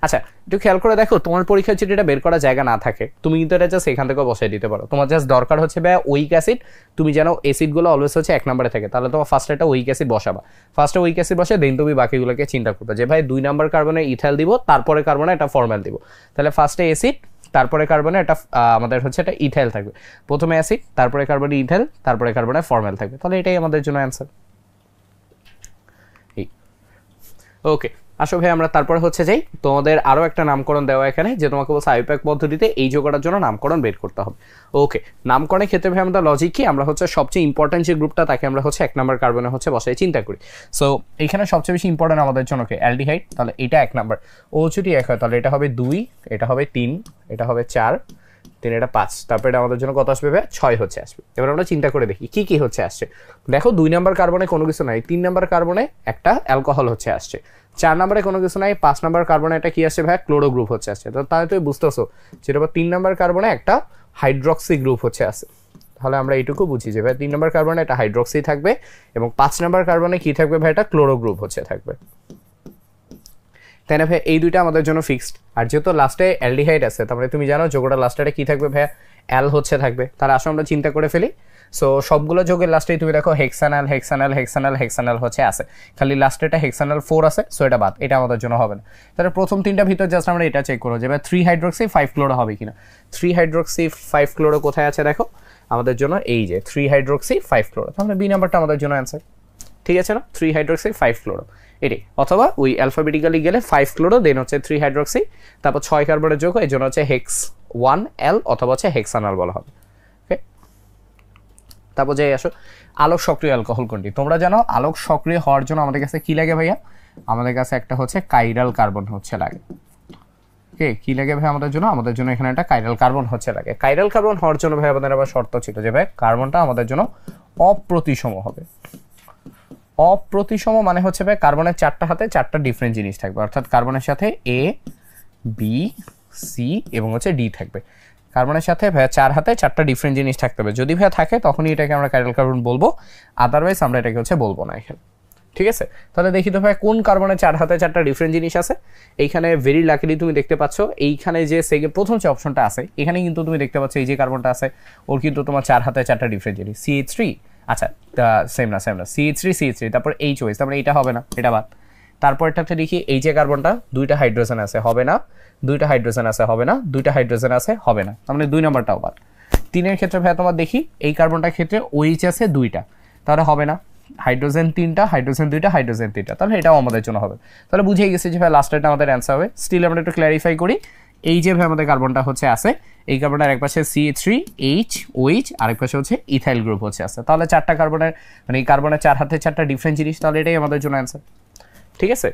আচ্ছা একটু খেয়াল করে দেখো, তোমার পরীক্ষায় যদি এটা বের করার জায়গা না থাকে, তুমি কিন্তু এটা জাস্ট এখান থেকে বসাই দিতে পারো। তোমার জাস্ট দরকার হচ্ছে ভাই ওইক অ্যাসিড। তুমি জানো অ্যাসিডগুলো অলওয়েজ হচ্ছে 1 নম্বরে থাকে, তাহলে তোমার ফার্স্টে একটা ওইক অ্যাসিড বসাবা, ফার্স্টে ওইক অ্যাসিড বসে দেন তুমি বাকিগুলোকে চিন্তা করবে যে ভাই 2 নাম্বার কার্বনে ইথাইল দিব, তারপরে কার্বনে একটা ফরমাইল দিব। তাহলে ফার্স্টে অ্যাসিড, তারপরে কার্বনে একটা আমাদের হচ্ছে একটা ইথাইল থাকবে, প্রথমে অ্যাসিড, তারপরে কার্বনে ইথাইল, তারপরে কার্বনে ফরমাইল থাকবে। তাহলে এটাই আমাদের জন্য অ্যান্সার। ওকে, আসো ভাই আমরা তারপরে হচ্ছে যাই, তোমাদের আরও একটা নামকরণ দেওয়া এখানে, যে তোমাকে বলছে আইপ্যাক পদ্ধতিতে এই যোগটার জন্য নামকরণ বের করতে হবে। ওকে, নামকরণের ক্ষেত্রে ভাই আমাদের লজিক কি, আমরা হচ্ছে সবচেয়ে ইম্পর্টেন্ট যে গ্রুপটা তাকে আমরা হচ্ছে 1 নাম্বার কার্বনে হচ্ছে বসাই চিন্তা করি। সো এখানে সবচেয়ে বেশি ইম্পর্টেন্ট আমাদের জন্য কি, অ্যালডিহাইড। তাহলে এটা 1 নাম্বার, ও যদি 1 হয় তাহলে এটা হবে 2, এটা হবে 3, এটা হবে 4, 3 এটা 5, তারপরে এটা আমাদের জন্য কত আসবে ভাই, 6 হচ্ছে আসবে। এবার আমরা চিন্তা করে দেখি কি কি হচ্ছে আসছে। দেখো 2 নাম্বার কার্বনে কোনো কিছু নাই, 3 নাম্বার কার্বনে একটা অ্যালকোহল হচ্ছে আসছে, 4 নাম্বারে কোনো কিছু নাই, 5 নাম্বার কার্বনে একটা কি আসছে ভাই, ক্লোরো গ্রুপ হচ্ছে আসছে। তো তাহলে তুমি বুঝতেছো যেটা 3 নাম্বার কার্বনে একটা হাইড্রক্সি গ্রুপ হচ্ছে আসছে। তাহলে আমরা এইটুকু বুঝি যে ভাই 3 নাম্বার কার্বনে একটা হাইড্রক্সি থাকবে এবং 5 নাম্বার কার্বনে কি থাকবে ভাই, একটা ক্লোরো গ্রুপ হচ্ছে থাকবে। তাই না ভাই? এই দুইটা আমাদের জন্য ফিক্সড। আর যেহেতু লাস্টে অ্যালডিহাইড আছে, তারপরে তুমি জানো যোগটা লাস্টে কি থাকবে ভাইয়া? অ্যাল হচ্ছে থাকবে। তার আসলে আমরা চিন্তা করে ফেলি। সো সবগুলো যোগের লাস্টেই তুমি দেখো হেক্সানাল হেক্সানাল হেক্সানাল হেক্সানাল হচ্ছে আছে, খালি লাস্টেটা হেক্সানাল 4 আছে, সো এটা বাদ, এটা আমাদের জন্য হবে না। তাহলে প্রথম তিনটা ভিতর জাস্ট আমরা এটা চেক করবো যে ভাই 3 হাইড্রোক্সি 5 ক্লোরো হবে কিনা। 3 হাইড্রোক্সি 5 ক্লোরো কোথায় আছে দেখো আমাদের জন্য, এই যে 3 হাইড্রোক্সি 5 ক্লোরো, তাহলে বি নাম্বারটা আমাদের জন্য অ্যান্সার। ঠিক আছে না? 3 হাইড্রোক্সি 5 ক্লোরো এটাই, অথবা ওই অ্যালফাবেটিক্যালি গেলে 5 ক্লোরো দেন হচ্ছে 3 হাইড্রোক্সি, তারপর 6 কার্বনের যোগ, এই জন্য হচ্ছে হেক্স 1L অথবা হচ্ছে হেক্সানাল বলা হবে। ওকে, তারপর যে আসো আলোক সক্রিয় অ্যালকোহল কোনটি? তোমরা জানো আলোক সক্রিয় হওয়ার জন্য আমাদের কাছে কি লাগে ভাইয়া? আমাদের কাছে একটা হচ্ছে কাইরাল কার্বন হচ্ছে লাগে। ওকে, কি লাগে ভাই আমাদের জন্য? আমাদের জন্য এখানে একটা কাইরাল কার্বন হচ্ছে লাগে। কাইরাল কার্বন হওয়ার জন্য ভাই আমাদের আবার শর্ত ছিল যে ভাই কার্বনটা আমাদের জন্য অপ্রতিসম হবে। অপ্রতিসম মানে হচ্ছে ভাই কার্বনের 4টা হাতে 4টা ডিফারেন্ট জিনিস থাকবে, অর্থাৎ কার্বনের সাথে এ, বি, সি এবং হচ্ছে ডি থাকবে। কার্বনের সাথে ভাইয়া 4 হাতে 4টা ডিফারেন্ট জিনিস থাকতে হবে। যদি ভাইয়া থাকে তখনই এটাকে আমরা কাইরাল কার্বন বলবো, আদারওয়াইজ আমরা এটাকে হচ্ছে বলবো না এখানে। ঠিক আছে, তাহলে দেখি তো ভাই কোন কার্বনের 4 হাতে 4টা ডিফারেন্ট জিনিস আছে। এইখানে ভেরি লাকিলি তুমি দেখতে পাচ্ছ এইখানে যে প্রথম যে অপশনটা আছে এখানে কিন্তু তুমি দেখতে পাচ্ছ এই যে কার্বনটা আছে ওর কিন্তু তোমার 4 হাতে 4টা ডিফারেন্ট জিনিস, CH3, আচ্ছা সেম না CH3 তারপর HOH, তারপরে এটা হবে না, এটা বাদ। তারপরটাতে দেখি এই যে কার্বনটা 2টা হাইড্রোজেন আছে, হবে না, 2টা হাইড্রোজেন আছে, হবে না, 2টা হাইড্রোজেন আছে, হবে না, তার মানে 2 নম্বরটাও বাদ। 3-এর ক্ষেত্রে ভাই তোমার দেখি এই কার্বনটার ক্ষেত্রে OH আছে 2টা, তাহলে হবে না, হাইড্রোজেন 3টা, হাইড্রোজেন 2টা, হাইড্রোজেন 3টা, তাহলে এটাও আমাদের জন্য হবে। তাহলে বুঝেই গেছি যে ভাই লাস্টটা আমাদের অ্যান্সার হবে। স্টিল আমরা একটু ক্ল্যারিফাই করি, এই যে ভাই আমাদের কার্বনটা হচ্ছে আছে, এই কার্বনটার এক পাশে CH3HOH আর এক পাশে হচ্ছে ইথাইল গ্রুপ হচ্ছে আছে, তাহলে 4টা কার্বনের মানে এই কার্বনের 4 হাতে 4টা ডিফারেন্ট জিনিস, তাহলে এটাই আমাদের জন্য অ্যান্সার। ঠিক আছে,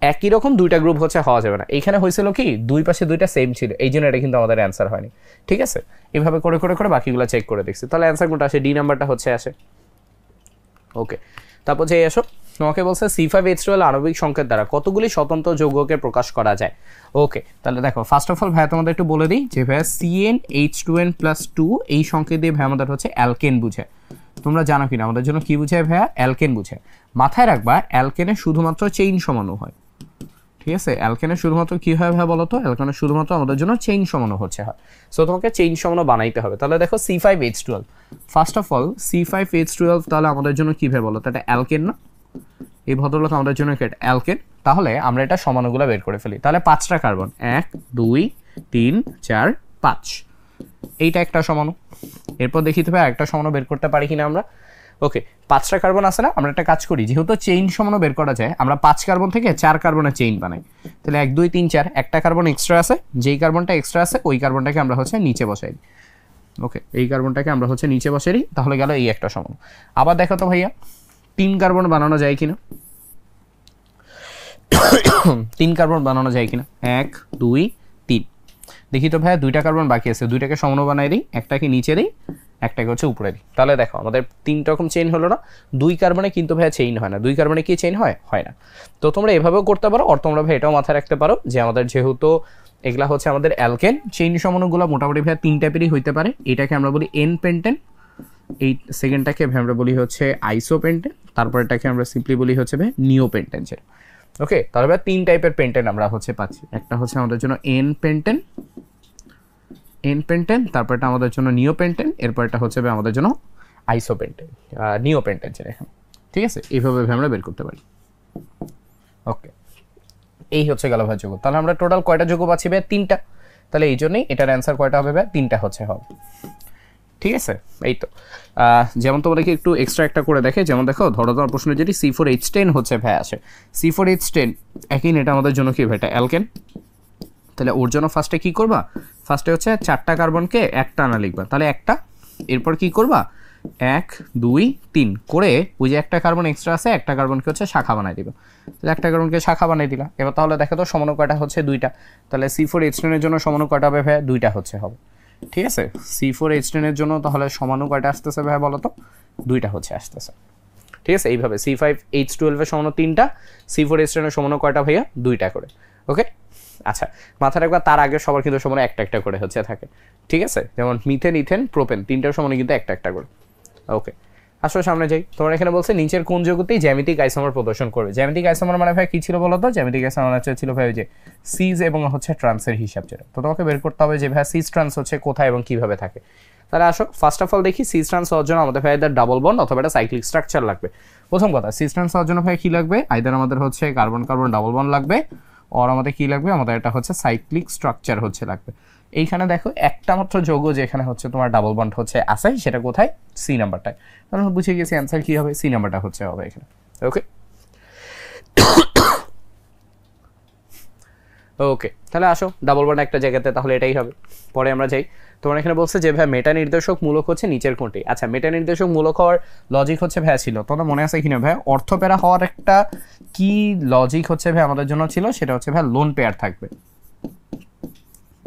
একই রকম 2টা গ্রুপ হচ্ছে হওয়া যাবে না। এইখানে হয়েছিল কি দুই পাশে 2টা সেম ছিল, এই জন্য এটা কিন্তু আমাদের অ্যান্সার হয়নি। ঠিক আছে, এইভাবে করে করে করে বাকিগুলো চেক করে দেখছি, তাহলে অ্যান্সার কোনটা আসে? ডি নাম্বারটা হচ্ছে আসে। ওকে, তারপর যে এসো তোমাকে বলছে C5H12 আণবিক সংকেত দ্বারা কতগুলি স্বতন্ত্র যৌগকে প্রকাশ করা যায়। ওকে, তাহলে দেখো ফার্স্ট অফ অল ভাইয়া তোমাদের একটু বলে দিই যে ভাইয়া CnH2n+2 এই সংকেত দিয়ে ভাইয়া আমাদের হচ্ছে অ্যালকেন বুঝে। তোমরা জানো কিনা আমাদের জন্য কি বুঝায় ভাইয়া? অ্যালকেন বুঝে। মাথায় রাখবা অ্যালকেনে শুধুমাত্র চেইন সমাণু হয়। ঠিক আছে, অ্যালকেনে শুধুমাত্র কি হয় ভাই বলো তো? অ্যালকেনে শুধুমাত্র আমাদের জন্য চেইন সমাণু হচ্ছে হয়, সো তোমাকে চেইন সমাণু বানাইতে হবে। তাহলে দেখো C5H12, first of all C5H12 তাহলে আমাদের জন্য কি ভাই বলো তো? এটা অ্যালকেন না? এই ভদ্রলোক আমাদের জন্য অ্যালকেন। তাহলে আমরা এটা সমাণুগুলো বের করে ফেলি। তাহলে 5টা কার্বন, 1 2 3 4 5, এইটা একটা সমাণু। এরপর দেখিতে ভাই একটা সমাণু বের করতে পারি কিনা আমরা। ওকে, 5টা কার্বন আছে না, আমরা একটা কাজ করি, যেহেতু চেইন সমাণু বের করা যায়, আমরা 5 কার্বন থেকে 4 কার্বনের চেইন বানাই। তাহলে 1 2 3 4, একটা কার্বন এক্সট্রা আছে, যেই কার্বনটা এক্সট্রা আছে ওই কার্বনটাকে আমরা হচ্ছে নিচে বসাই। ওকে, এই কার্বনটাকে আমরা হচ্ছে নিচে বসাই দিই, তাহলে গেল এই একটা সমাণু। আবার দেখো তো ভাইয়া 3 কার্বন বানানো যায় কিনা, 3 কার্বন বানানো যায় কিনা, 1 2 3। দেখি তো ভাইয়া 2টা কার্বন বাকি আছে, 2টাকে সমাণু বানাই দিই, একটাকে নিচে দিই, একটাকে হচ্ছে উপরে দিই। তাহলে দেখো আমাদের 3 রকম চেইন হলো না। 2 কার্বনে কিন্তু ভাইয়া চেইন হয় না। 2 কার্বনে কি চেইন হয়? হয় না। তো তোমরা এভাবেও করতে পারো, আর তোমরা ভাই এটাও মাথায় রাখতে পারো যে আমাদের যেহেতু এগুলা হচ্ছে আমাদের অ্যালকেন, চেইন সমাণুগুলো মোটামুটি ভাইয়া 3 টাইপেরই হইতে পারে। এটাকে আমরা বলি এন পেন্টেন, এই সেকেন্ডটাকে আমরা বলি হচ্ছে আইসোপেন্টেন, তারপর এটাকে আমরা সিম্পলি বলি হচ্ছে ভাই নিওপেন্টেন। ওকে, তাহলে ভাই 3 টাইপের পেন্টেন আমরা হচ্ছে পাচ্ছি। একটা হচ্ছে আমাদের জন্য এন পেন্টেন, তারপর এটা আমাদের জন্য নিওপেন্টেন, এরপর এটা হচ্ছে আমাদের জন্য আইসোপেন্টেন, নিওপেন্টেন। ঠিক আছে, এইভাবে আমরা বের করতে পারি। ওকে, এই হচ্ছে গেল ভাই যৌগ। তাহলে আমরা টোটাল কয়টা যৌগ পাচ্ছি ভাই? 3টা। তাহলে এই জন্যই এটার অ্যান্সার কয়টা হবে ভাই? 3টা হচ্ছে হবে। ঠিক আছে, এই তো যেমন তোমাদেরকে একটু এক্সট্রা একটা করে দেখে, যেমন দেখো ধরো তোমার প্রশ্নে যদি C4H10 হচ্ছে ভাই আসে, C4H10 একই, এটা আমাদের জন্য কি ভাই? এটা অ্যালকেন। তাহলে ওর জন্য ফার্স্টে কি করবা? ফার্স্টে হচ্ছে 4টা কার্বনকে একটা আনা লিখবা, তাহলে একটা, এরপর কি করবা? 1 2 3 করে ওই যে একটা কার্বন এক্সট্রা আছে, একটা কার্বনকে হচ্ছে শাখা বানাই দিবা। তাহলে একটা কার্বনকে শাখা বানাই দিলা। এবার তাহলে দেখো তো সমাণু কয়টা হচ্ছে? 2টা। তাহলে C4H10 এর জন্য সমাণু কয়টা হবে ভাই? 2টা হচ্ছে হবে। ঠিক আছে, C4H10 এর জন্য তাহলে সমাণু কয়টা আসতেছে ভাই বলো তো? 2টা হচ্ছে আসতেছে। ঠিক আছে, এইভাবে C5H12 এর সমাণু 3টা, C4H10 এর সমাণু কয়টা ভাইয়া? 2টা করে। ওকে, আচ্ছা মাথায় রাখবা তার আগে সবার কিন্তু সমাণু একটা একটা করে হচ্ছে থাকে। ঠিক আছে, যেমন মিথেন ইথেন প্রোপেন 3টার সমাণু কিন্তু একটা একটা করে। ওকে, আসলে সামনে যাই, তোমার এখানে বলছে নিচের কোন যৌগতেই জ্যামিতিক আইসোমার প্রদর্শন করবে। জ্যামিতিক আইসোমার মানে ভাই কি ছিল বলো তো? জ্যামিতিক আইসোমার মানে ছিল ভাই যে সিজ এবং হচ্ছে ট্রান্সের হিসাব যেটা। তো তোমাকে বের করতে হবে যে ভাই সিজ ট্রান্স হচ্ছে কোথায় এবং কিভাবে থাকে। তাহলে আসো ফার্স্ট অফ অল দেখি সিজ ট্রান্স হওয়ার জন্য আমাদের ভাই আইদার ডাবল বন্ড অথবা একটা সাইক্লিক স্ট্রাকচার লাগবে। প্রথম কথা, সিজ ট্রান্স হওয়ার জন্য ভাই কি লাগবে? আইদার আমাদের হচ্ছে কার্বন কার্বন ডাবল বন্ড লাগবে, আর আমাদের কি লাগবে? আমাদের এটা হচ্ছে সাইক্লিক স্ট্রাকচার হচ্ছে লাগবে। এইখানে দেখো একটা মাত্র যৌগ যেখানে হচ্ছে তোমার ডাবল বন্ড হচ্ছে আছে, সেটা কোথায়? সি নাম্বারটায়। তাহলে বুঝে গেছি অ্যান্সার কি হবে, সি নাম্বারটা হচ্ছে হবে এখানে। ওকে ওকে, তাহলে আসো ডাবল বন্ড একটা জায়গাতে, তাহলে এটাই হবে। পরে আমরা যাই, তোমার এখানে বলছে যে ভাই মেটা নির্দেশক মূলক হচ্ছে নিচের কোনটি। আচ্ছা, মেটা নির্দেশক মূলক হওয়ার লজিক হচ্ছে ভাই ছিল, তোমাদের মনে আছে কিনা ভাই? অর্থপেরা হওয়ার একটা কি লজিক হচ্ছে ভাই আমাদের জন্য ছিল, সেটা হচ্ছে ভাই লোন পেয়ার থাকবে।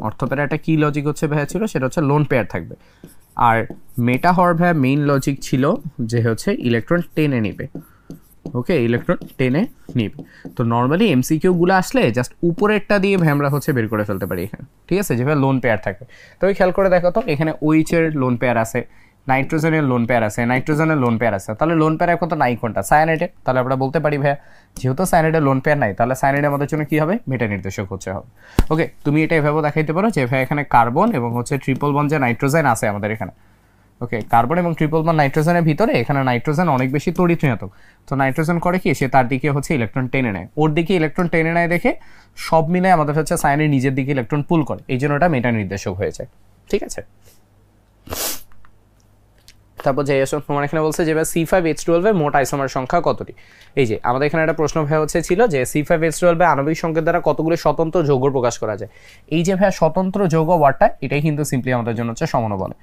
অর্থপেরা একটা কি লজিক হচ্ছে ভাই ছিল, সেটা হচ্ছে লোন পেয়ার থাকবে। আর মেটা হওয়ার ভাই মেইন লজিক ছিল যে হচ্ছে ইলেকট্রন টেনে নিবে। ওকে, ইলেকট্রন টেনে নিবে। তো নর্মালি এমসিকিউগুলো আসলে জাস্ট উপরেরটা দিয়ে ভাই আমরা হচ্ছে বের করে ফেলতে পারি এখানে, ঠিক আছে, যেভাবে লোন পেয়ার থাকবে। তো খেয়াল করে দেখো তো, এখানে OH এর লোন পেয়ার আছে, নাইট্রোজেনের লোন পেয়ার আছে, নাইট্রোজেনের লোন পেয়ার আছে। তাহলে লোন পেয়ার এখন তো নাই কোনটা? সায়ানাইডে। তাহলে আমরা বলতে পারি ভাইয়া যেহেতু সায়ানাইডের লোন পেয়ার নাই, তাহলে সায়ানাইড আমাদের জন্য কি হবে? মেটা নির্দেশক হচ্ছে হবে। ওকে, তুমি এটা এভাবে দেখাইতে পারো যে ভাই এখানে কার্বন এবং হচ্ছে ট্রিপল বন্ড যে নাইট্রোজেন আছে আমাদের এখানে। ওকে, কার্বন এবং ট্রিপল বন্ড নাইট্রোজেনের ভিতরে, এখানে নাইট্রোজেন অনেক বেশি তড়িৎ ঋণাত্মক। তো নাইট্রোজেন করে কি, সে তার দিকে হচ্ছে ইলেকট্রন টেনে নেয়, ওর দিকে ইলেকট্রন টেনে নেয় দেখে সব মিলে আমাদের হচ্ছে সায়ানাইড নিজের দিকে ইলেকট্রন পুল করে, এই জন্য এটা মেটা নির্দেশক হয়ে যায়। ঠিক আছে, তারপর যাই আসো, তোমার এখানে বলছে যে C5H12 এর মোট আইসোমার সংখ্যা কতটি। এই যে আমাদের এখানে একটা প্রশ্ন ভাই হচ্ছে ছিল যে C5H12 এর আণবিক সংকেত দ্বারা কতগুলো স্বতন্ত্র যৌগ প্রকাশ করা যায়। এই যে ভাই স্বতন্ত্র যৌগ ওয়ার্ডটা, এটাই কিন্তু সিম্পলি আমাদের জন্য হচ্ছে সমন বলে।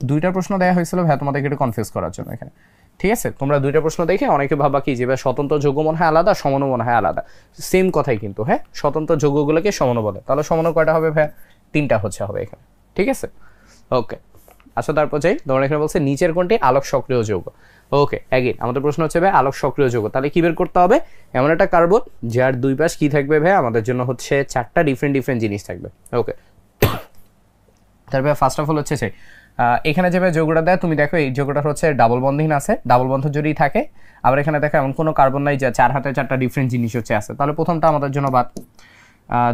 দুইটা প্রশ্ন দেওয়া হয়েছিল ভাই তোমাদেরকে একটু কনফিউজ করার জন্য এখানে। ঠিক আছে, তোমরা দুইটা প্রশ্ন দেখে অনেকে ভাবা কি যে ভাই স্বতন্ত্র যৌগ মনে হয় আলাদা, সমন মনে হয় আলাদা। সেম কথাই কিন্তু, হ্যাঁ, স্বতন্ত্র যৌগগুলোকে সমন বলে। তাহলে সমন কয়টা হবে ভাই? 3টা হচ্ছে হবে এখানে। ঠিক আছে, ওকে। আচ্ছা, তারপর যাই, তোমার এখানে বলছে নিচের কোনটি আলোক সক্রিয় যৌগ। ওকে, অ্যাগেন আমাদের প্রশ্ন হচ্ছে ভাই আলোক সক্রিয় যৌগ, তাহলে কি বের করতে হবে? এমন একটা কার্বন যার দুই পাশ কি থাকবে ভাই? আমাদের জন্য হচ্ছে 4টা ডিফারেন্ট জিনিস থাকবে। ওকে, তারপরে ফার্স্ট অফ অল হচ্ছে সে এখানে যে যৌগটা দেয়, তুমি দেখো এই যৌগটা হচ্ছে ডাবল বন্ধহীন আছে, ডাবল বন্ধ যদি থাকে, আবার এখানে দেখো এমন কোনো কার্বন নাই যে 4 হাতে 4টা ডিফারেন্ট জিনিস হচ্ছে আছে, তাহলে প্রথমটা আমাদের জন্য বাদ।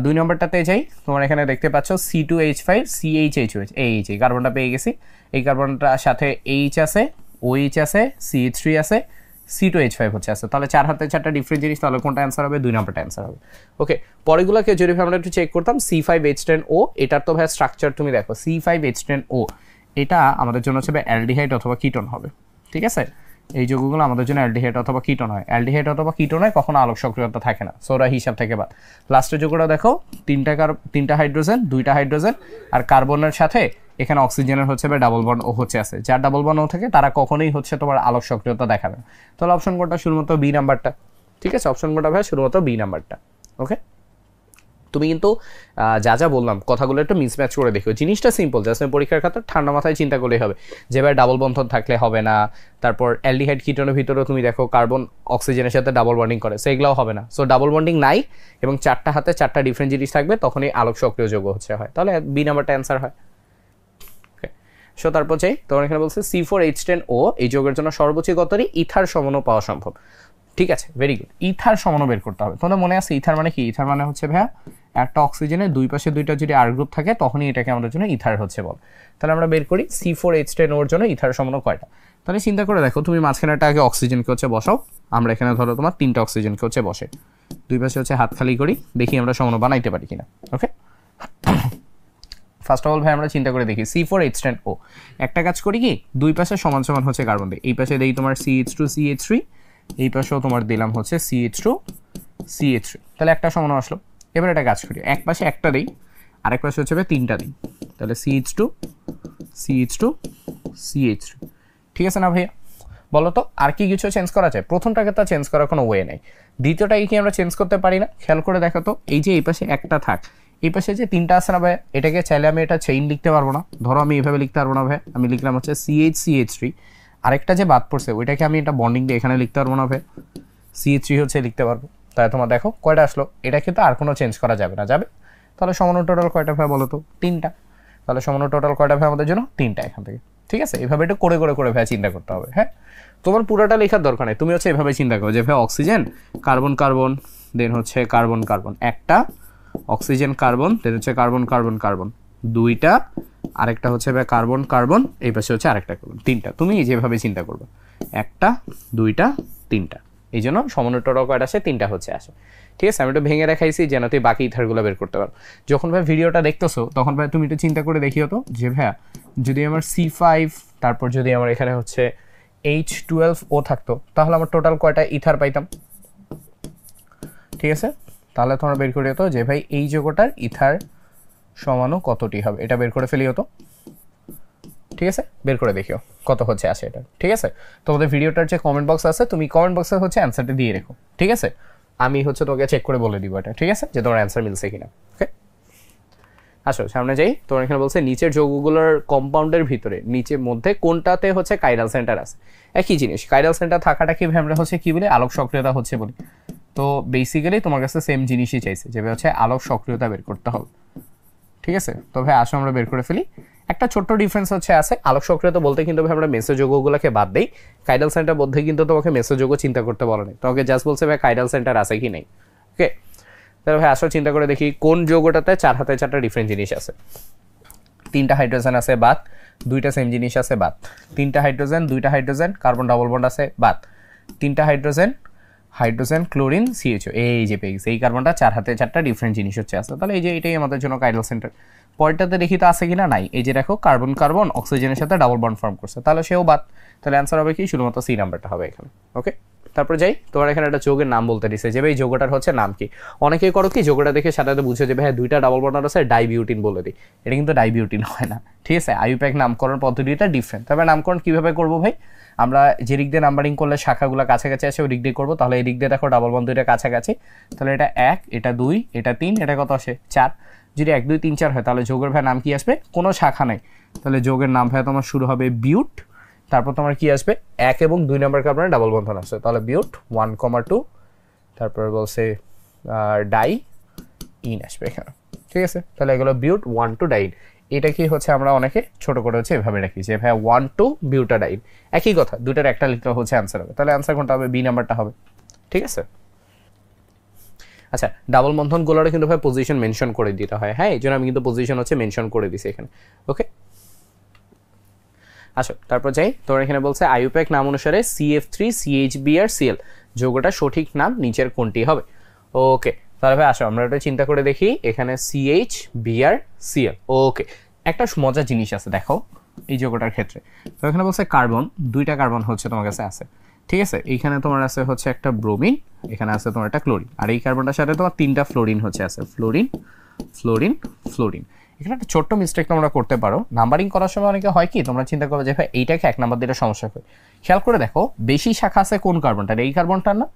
2 নম্বরটাতে যাই, তোমার এখানে দেখতে পাচ্ছ C2H5 CHHOH, এই কার্বনটা পেয়ে গেছি। এই কার্বনটার সাথে H আছে, OH আছে, CH3 আছে, C2H5 হচ্ছে আছে। তাহলে 4 হাতে 4টা ডিফারেন্ট জিনিস, তাহলে কোনটা অ্যান্সার হবে? 2 নম্বরটা অ্যান্সার হবে। ওকে, পরেগুলোকে যদি আমরা একটু চেক করতাম, C5H10O, এটার তো ভাই স্ট্রাকচার তুমি দেখো, C5H10O এটা আমাদের জন্য হচ্ছে অ্যালডিহাইড অথবা কিটোন হবে। ঠিক আছে, এই যৌগগুলো আমাদের জন্য অ্যালডিহাইড অথবা কিটোন হয়। অ্যালডিহাইড অথবা কিটোন হয়, কখনো আলোক সক্রিয়তা থাকে না, সোরা হিসাব থেকে বাদ। লাস্টের যৌগটা দেখো, 3টা হাইড্রোজেন, 2টা হাইড্রোজেন, আর কার্বনের সাথে এখানে অক্সিজেনের হচ্ছে ডাবল বন্ড ও হচ্ছে আছে। যার ডাবল বন্ড ও থাকে তারা কখনোই হচ্ছে তোমার আলোক সক্রিয়তা দেখাবে না। তাহলে অপশন কোনটা? শুধুমাত্র বি নাম্বারটা। ঠিক আছে, অপশন কোনটা ভাই? শুধুমাত্র বি নাম্বারটা। ওকে, তুমি কিন্তু যা বললাম কথাগুলো একটু মিসম্যাচ করে দেখো, জিনিসটা সিম্পল, জাস্ট পরীক্ষার খাতার ঠান্ডা মাথায় চিন্তা করলেই হবে। যেভাবে ডাবল বন্ধন থাকলে হবে না, তারপর অ্যালডিহাইড কিটোনের ভিতরেও তুমি দেখো কার্বন অক্সিজেনের সাথে ডাবল বন্ডিং করে, সেগুলোও হবে না। সো ডাবল বন্ডিং নাই এবং 4টা হাতে 4টা ডিফারেন্ট জিনিস থাকবে, তখনই আলোক সক্রিয় যৌগ হচ্ছে হয়। তাহলে বি নাম্বারটা অ্যান্সার হয়। ওকে, সো তারপর চাই, তোমার এখানে বলছে C4H10O এই যৌগের জন্য সর্বোচ্চ কতটি ইথার সমনও পাওয়া সম্ভব। ঠিক আছে, ভেরি গুড। ইথার সমনও বের করতে হবে। তোমাদের মনে আছে ইথার মানে কি? ইথার মানে হচ্ছে ভাইয়া একটা অক্সিজেনের দুই পাশে 2টা যদি আর গ্রুপ থাকে, তখনই এটাকে আমাদের জন্য ইথার হচ্ছে বল। তাহলে আমরা বের করি C4H10O এর জন্য ইথার সমনও কয়টা। তাহলে চিন্তা করে দেখো, তুমি মাঝখানে একটা আগে অক্সিজেনকে হচ্ছে বসাও, আমরা এখানে ধরো তোমার 3টা অক্সিজেনকে হচ্ছে বসে, দুই পাশে হচ্ছে হাত খালি করি, দেখি আমরা সমনও বানাইতে পারি কিনা। ওকে, ফার্স্ট অফ অল ভাই আমরা চিন্তা করে দেখি, C4H10O একটা কাজ করি কি, দুই পাশে সমান সমান হচ্ছে কার্বন দিই। এই পাশে দেই তোমার CH2 CH3, এই পাশেও তোমার দিলাম হচ্ছে CH2 CH3, তাহলে একটা সমান আসলো। এবার একটা কাজ করি, এক পাশে একটা দিই, আরেক পাশে হচ্ছে 3টা দিই, তাহলে CH2 CH2 CH3। ঠিক আছে না ভাইয়া? বলো তো আর কি কিছু চেঞ্জ করা যায়? প্রথমটাকে তো চেঞ্জ করার কোনো ওয়ে নেই, দ্বিতীয়টাকে কি আমরা চেঞ্জ করতে পারি না? খেয়াল করে দেখো তো, এই যে এই পাশে একটা থাক, এই পাশে যে 3টা আছে না ভাই, এটাকে চাইলে আমি এটা চেইন লিখতে পারবো না? ধরো আমি এইভাবে লিখতে পারবো না ভাই, আমি লিখলাম হচ্ছে CH3, আরেকটা যে বাদ পড়ছে ওইটাকে আমি এটা বন্ডিং দিয়ে এখানে লিখতে পারবো না ভাই, CH3 হচ্ছে লিখতে পারবো। তাই তোমার দেখো কয়টা আসলো, এটা কিন্তু আর কোনো চেঞ্জ করা যাবে না, যাবে? তাহলে সমানো টোটাল কয়টা ভাই বলো তো? 3টা। তাহলে সমানো টোটাল কয়টা ভাই আমাদের জন্য? 3টা এখান থেকে। ঠিক আছে, এইভাবে এটা করে ভাই চিন্তা করতে হবে। হ্যাঁ, তোমার পুরোটা লেখার দরকার নেই, তুমি হচ্ছে এভাবে চিন্তা করো যে ভাই অক্সিজেন কার্বন কার্বন দেন হচ্ছে কার্বন কার্বন, একটা অক্সিজেন কার্বন দেন হচ্ছে কার্বন কার্বন কার্বন, দুইটা, আরেকটা হচ্ছে ভাই কার্বন কার্বন, এই পাশে হচ্ছে আরেকটা কার্বন, তিনটা। তুমি যেভাবে চিন্তা করবে একটা দুইটা তিনটা, এই জন্য সমন্বয়টা কয়টা আসে, তিনটা হচ্ছে আসে। ঠিক আছে, আমি একটু ভেঙে দেখাইছি যেন তুই বাকি ইথারগুলো বের করতে পারো। যখন ভাই ভিডিওটা দেখতেছো তখন ভাই তুমি একটু চিন্তা করে দেখিও তো যে ভাইয়া যদি আমার C5 তারপর যদি আমার এখানে হচ্ছে H12O থাকতো তাহলে আমার টোটাল কয়টা ইথার পাইতাম। ঠিক আছে, তাহলে তোমরা বের করে তো যে ভাই এই যৌগটার ইথার সমানু কতটি হবে, এটা বের করে ফেলিও তো। ঠিক আছে, বের করে দেখিও কত হচ্ছে আসে এটা। ঠিক আছে, তোমাদের ভিডিওটার যে কমেন্ট বক্স আছে তুমি কমেন্ট বক্সে হচ্ছে অ্যান্সারটা দিয়ে রেখো। ঠিক আছে, আমি হচ্ছে তোকে চেক করে বলে দিব এটা। ঠিক আছে, যে তোমার অ্যান্সার মিলছে কিনা। ওকে, আসো সামনে যাই। তোমার এখানে বলছে নিচের যৌগগুলোর কম্পাউন্ডের ভিতরে নিচের মধ্যে কোনটাতে হচ্ছে কাইরাল সেন্টার আছে। একই জিনিস, কাইরাল সেন্টার থাকাটা কি আমরা হচ্ছে কি বলি, আলোক সক্রিয়তা হচ্ছে বলি। তো বেসিক্যালি তোমার কাছে সেম জিনিসই চাইছে, যে হচ্ছে আলোক সক্রিয়তা বের করতে হবে। ঠিক আছে, তো ভাই আসো আমরা বের করে ফেলি। একটা ছোট্ট ডিফারেন্স হচ্ছে আছে, আলোক সক্রিয়তা বলতে কিন্তু ভাই আমরা মেসো যৌগগুলোকে বাদ দেই, কাইরাল সেন্টার মধ্যে কিন্তু তোমাকে মেসো যৌগ চিন্তা করতে বলা নেই, তোমাকে জাস্ট বলছে ভাই কাইরাল সেন্টার আছে কি নাই। ওকে, তাহলে ভাই আসো চিন্তা করে দেখি কোন যৌগটাতে 4 হাতে 4টা ডিফারেন্ট জিনিস আছে। 3টা হাইড্রোজেন আছে বাদ, 2টা সেম জিনিস আছে বাদ, 3টা হাইড্রোজেন 2টা হাইড্রোজেন কার্বন ডাবল বন্ড আছে বাদ, 3টা হাইড্রোজেন হাইড্রোজেন ক্লোরিন CHO, এই যে পেয়ে গেছে এই কার্বনটা 4 হাতে 4টা ডিফারেন্ট জিনিস হচ্ছে আছে। তাহলে এই যে এটাই আমাদের জন্য কাইরাল সেন্টার। পরেরটাতে দেখি তো আছে কিনা, নাই। এই যে দেখো কার্বন কার্বন অক্সিজেনের সাথে ডাবল বন্ড ফর্ম করছে, তাহলে সেও বাদ। তাহলে অ্যান্সার হবে কি, শুধুমাত্র সি নাম্বারটা হবে এখানে। ওকে, তারপর যাই। তোমার এখানে একটা যৌগের নাম বলতে দিছে যে ভাই যৌগটার হচ্ছে নাম কি। অনেকেই করো কি যৌগটা দেখে সাথে বুঝে যে ভাই 2টা ডাবল বন্ড আছে ডাইবিউটিন বলে দিই, এটা কিন্তু ডাইবিউটিন হয় না। ঠিক আছে, আইইউপ্যাক নামকরণ পদ্ধতিটা ডিফারেন্ট। তবে নামকরণ কিভাবে করবো ভাই, আমরা যে দিক দিয়ে নাম্বারিং করলে শাখাগুলো কাছাকাছি আসে ওই দিক দিয়ে করবো। তাহলে এই দিক দিয়ে দেখো ডাবল বন্ড দুইটা কাছাকাছি, তাহলে এটা 1, এটা 2, এটা 3, এটা কত আসে 4। যদি 1 2 3 4 হয় তাহলে যৌগের ভাই নাম কি আসবে, কোনো শাখা নাই, তাহলে যৌগের নাম ভাই তোমার শুরু হবে বিউট, তারপর তোমার কি আসবে 1 এবং 2 নম্বর কার্বনে ডাবল বন্ধন আসছে, তাহলে বিউট 1,2, তারপর বলছে ডাই ইন আসবে এখানে। ঠিক আছে, তাহলে এগুলো বিউট 1 2 ডাইন। এটা কি হচ্ছে আমরা অনেকে ছোট করে হচ্ছে এভাবে রাখি যে ভাই 1 2 বিউটাডাইন, একই কথা, দুটার একটা লিখলে হচ্ছে অ্যান্সার হবে। তাহলে অ্যান্সার কোনটা হবে, বি নাম্বারটা হবে। ঠিক আছে, আচ্ছা ডাবল বন্ধনগুলোরে কিন্তু ভাই পজিশন মেনশন করে দিতে হয়। হ্যাঁ, এই জন্য আমি কিন্তু পজিশন হচ্ছে মেনশন করে দিছি এখানে। ওকে, আচ্ছা তারপর যাই। তোমার এখানে বলছে আইইউপ্যাক নাম অনুসারে CF3CHBr Cl যৌগটার সঠিক নাম নিচের কোনটি হবে। ওকে, তাহলে ভাই আসো আমরা এটা চিন্তা করে দেখি। এখানে CHBr Cl। ওকে, একটা মজার জিনিস আছে দেখো এই যৌগটার ক্ষেত্রে। তো এখানে বলছে কার্বন, 2টা কার্বন হচ্ছে তোমার কাছে আছে। ঠিক আছে, এইখানে তোমার আছে হচ্ছে একটা ব্রোমিন, এখানে আছে তোমার একটা ক্লোরিন, আর এই কার্বনটার সাথে তোমার 3টা ফ্লোরিন হচ্ছে আছে, ফ্লোরিন ফ্লোরিন ফ্লোরিন। এখানে একটা ছোট্ট মিস্টেক তোমরা করতে পারো, নাম্বারিং করার সময় অনেকে হয় কি তোমরা চিন্তা করবে যে ভাই এইটাকে 1 নাম্বার দিলে সমস্যা হয়। খেয়াল করে দেখো বেশি শাখা আছে কোন কার্বনটার, এই কার্বনটার না,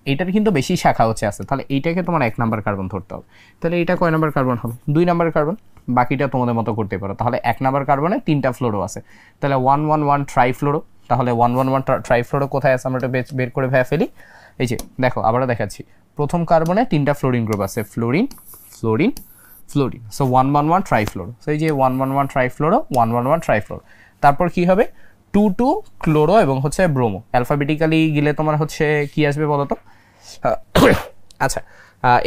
এইটার কিন্তু বেশি শাখা হচ্ছে আছে, তাহলে এইটাকে তোমার 1 নাম্বার কার্বন ধরতে হবে। তাহলে এইটা কয় নাম্বার কার্বন হবে, 2 নাম্বার কার্বন। বাকিটা তোমাদের মতো করতে পারো। তাহলে 1 নাম্বার কার্বনে 3টা ফ্লোরো আছে, তাহলে 111 ট্রাইফ্লোরো। তাহলে 111 ট্রাইফ্লোরো কোথায় আছে আমরা এটা বের করে ভেবে ফেলি। এই যে দেখো আবারও দেখাচ্ছি, প্রথম কার্বনে 3টা ফ্লোরিন গ্রুপ আছে, fluorine fluorine fluorine, so 111 trifluoro. So এই যে 111 ট্রাইফ্লোরো 111 ট্রাইফ্লোরো। তারপর কি হবে 2 2 ক্লোরো এবং হচ্ছে ব্রোমো। অ্যালফাবেটিক্যালি গেলে তোমার হচ্ছে কি আসবে বলো তো। আচ্ছা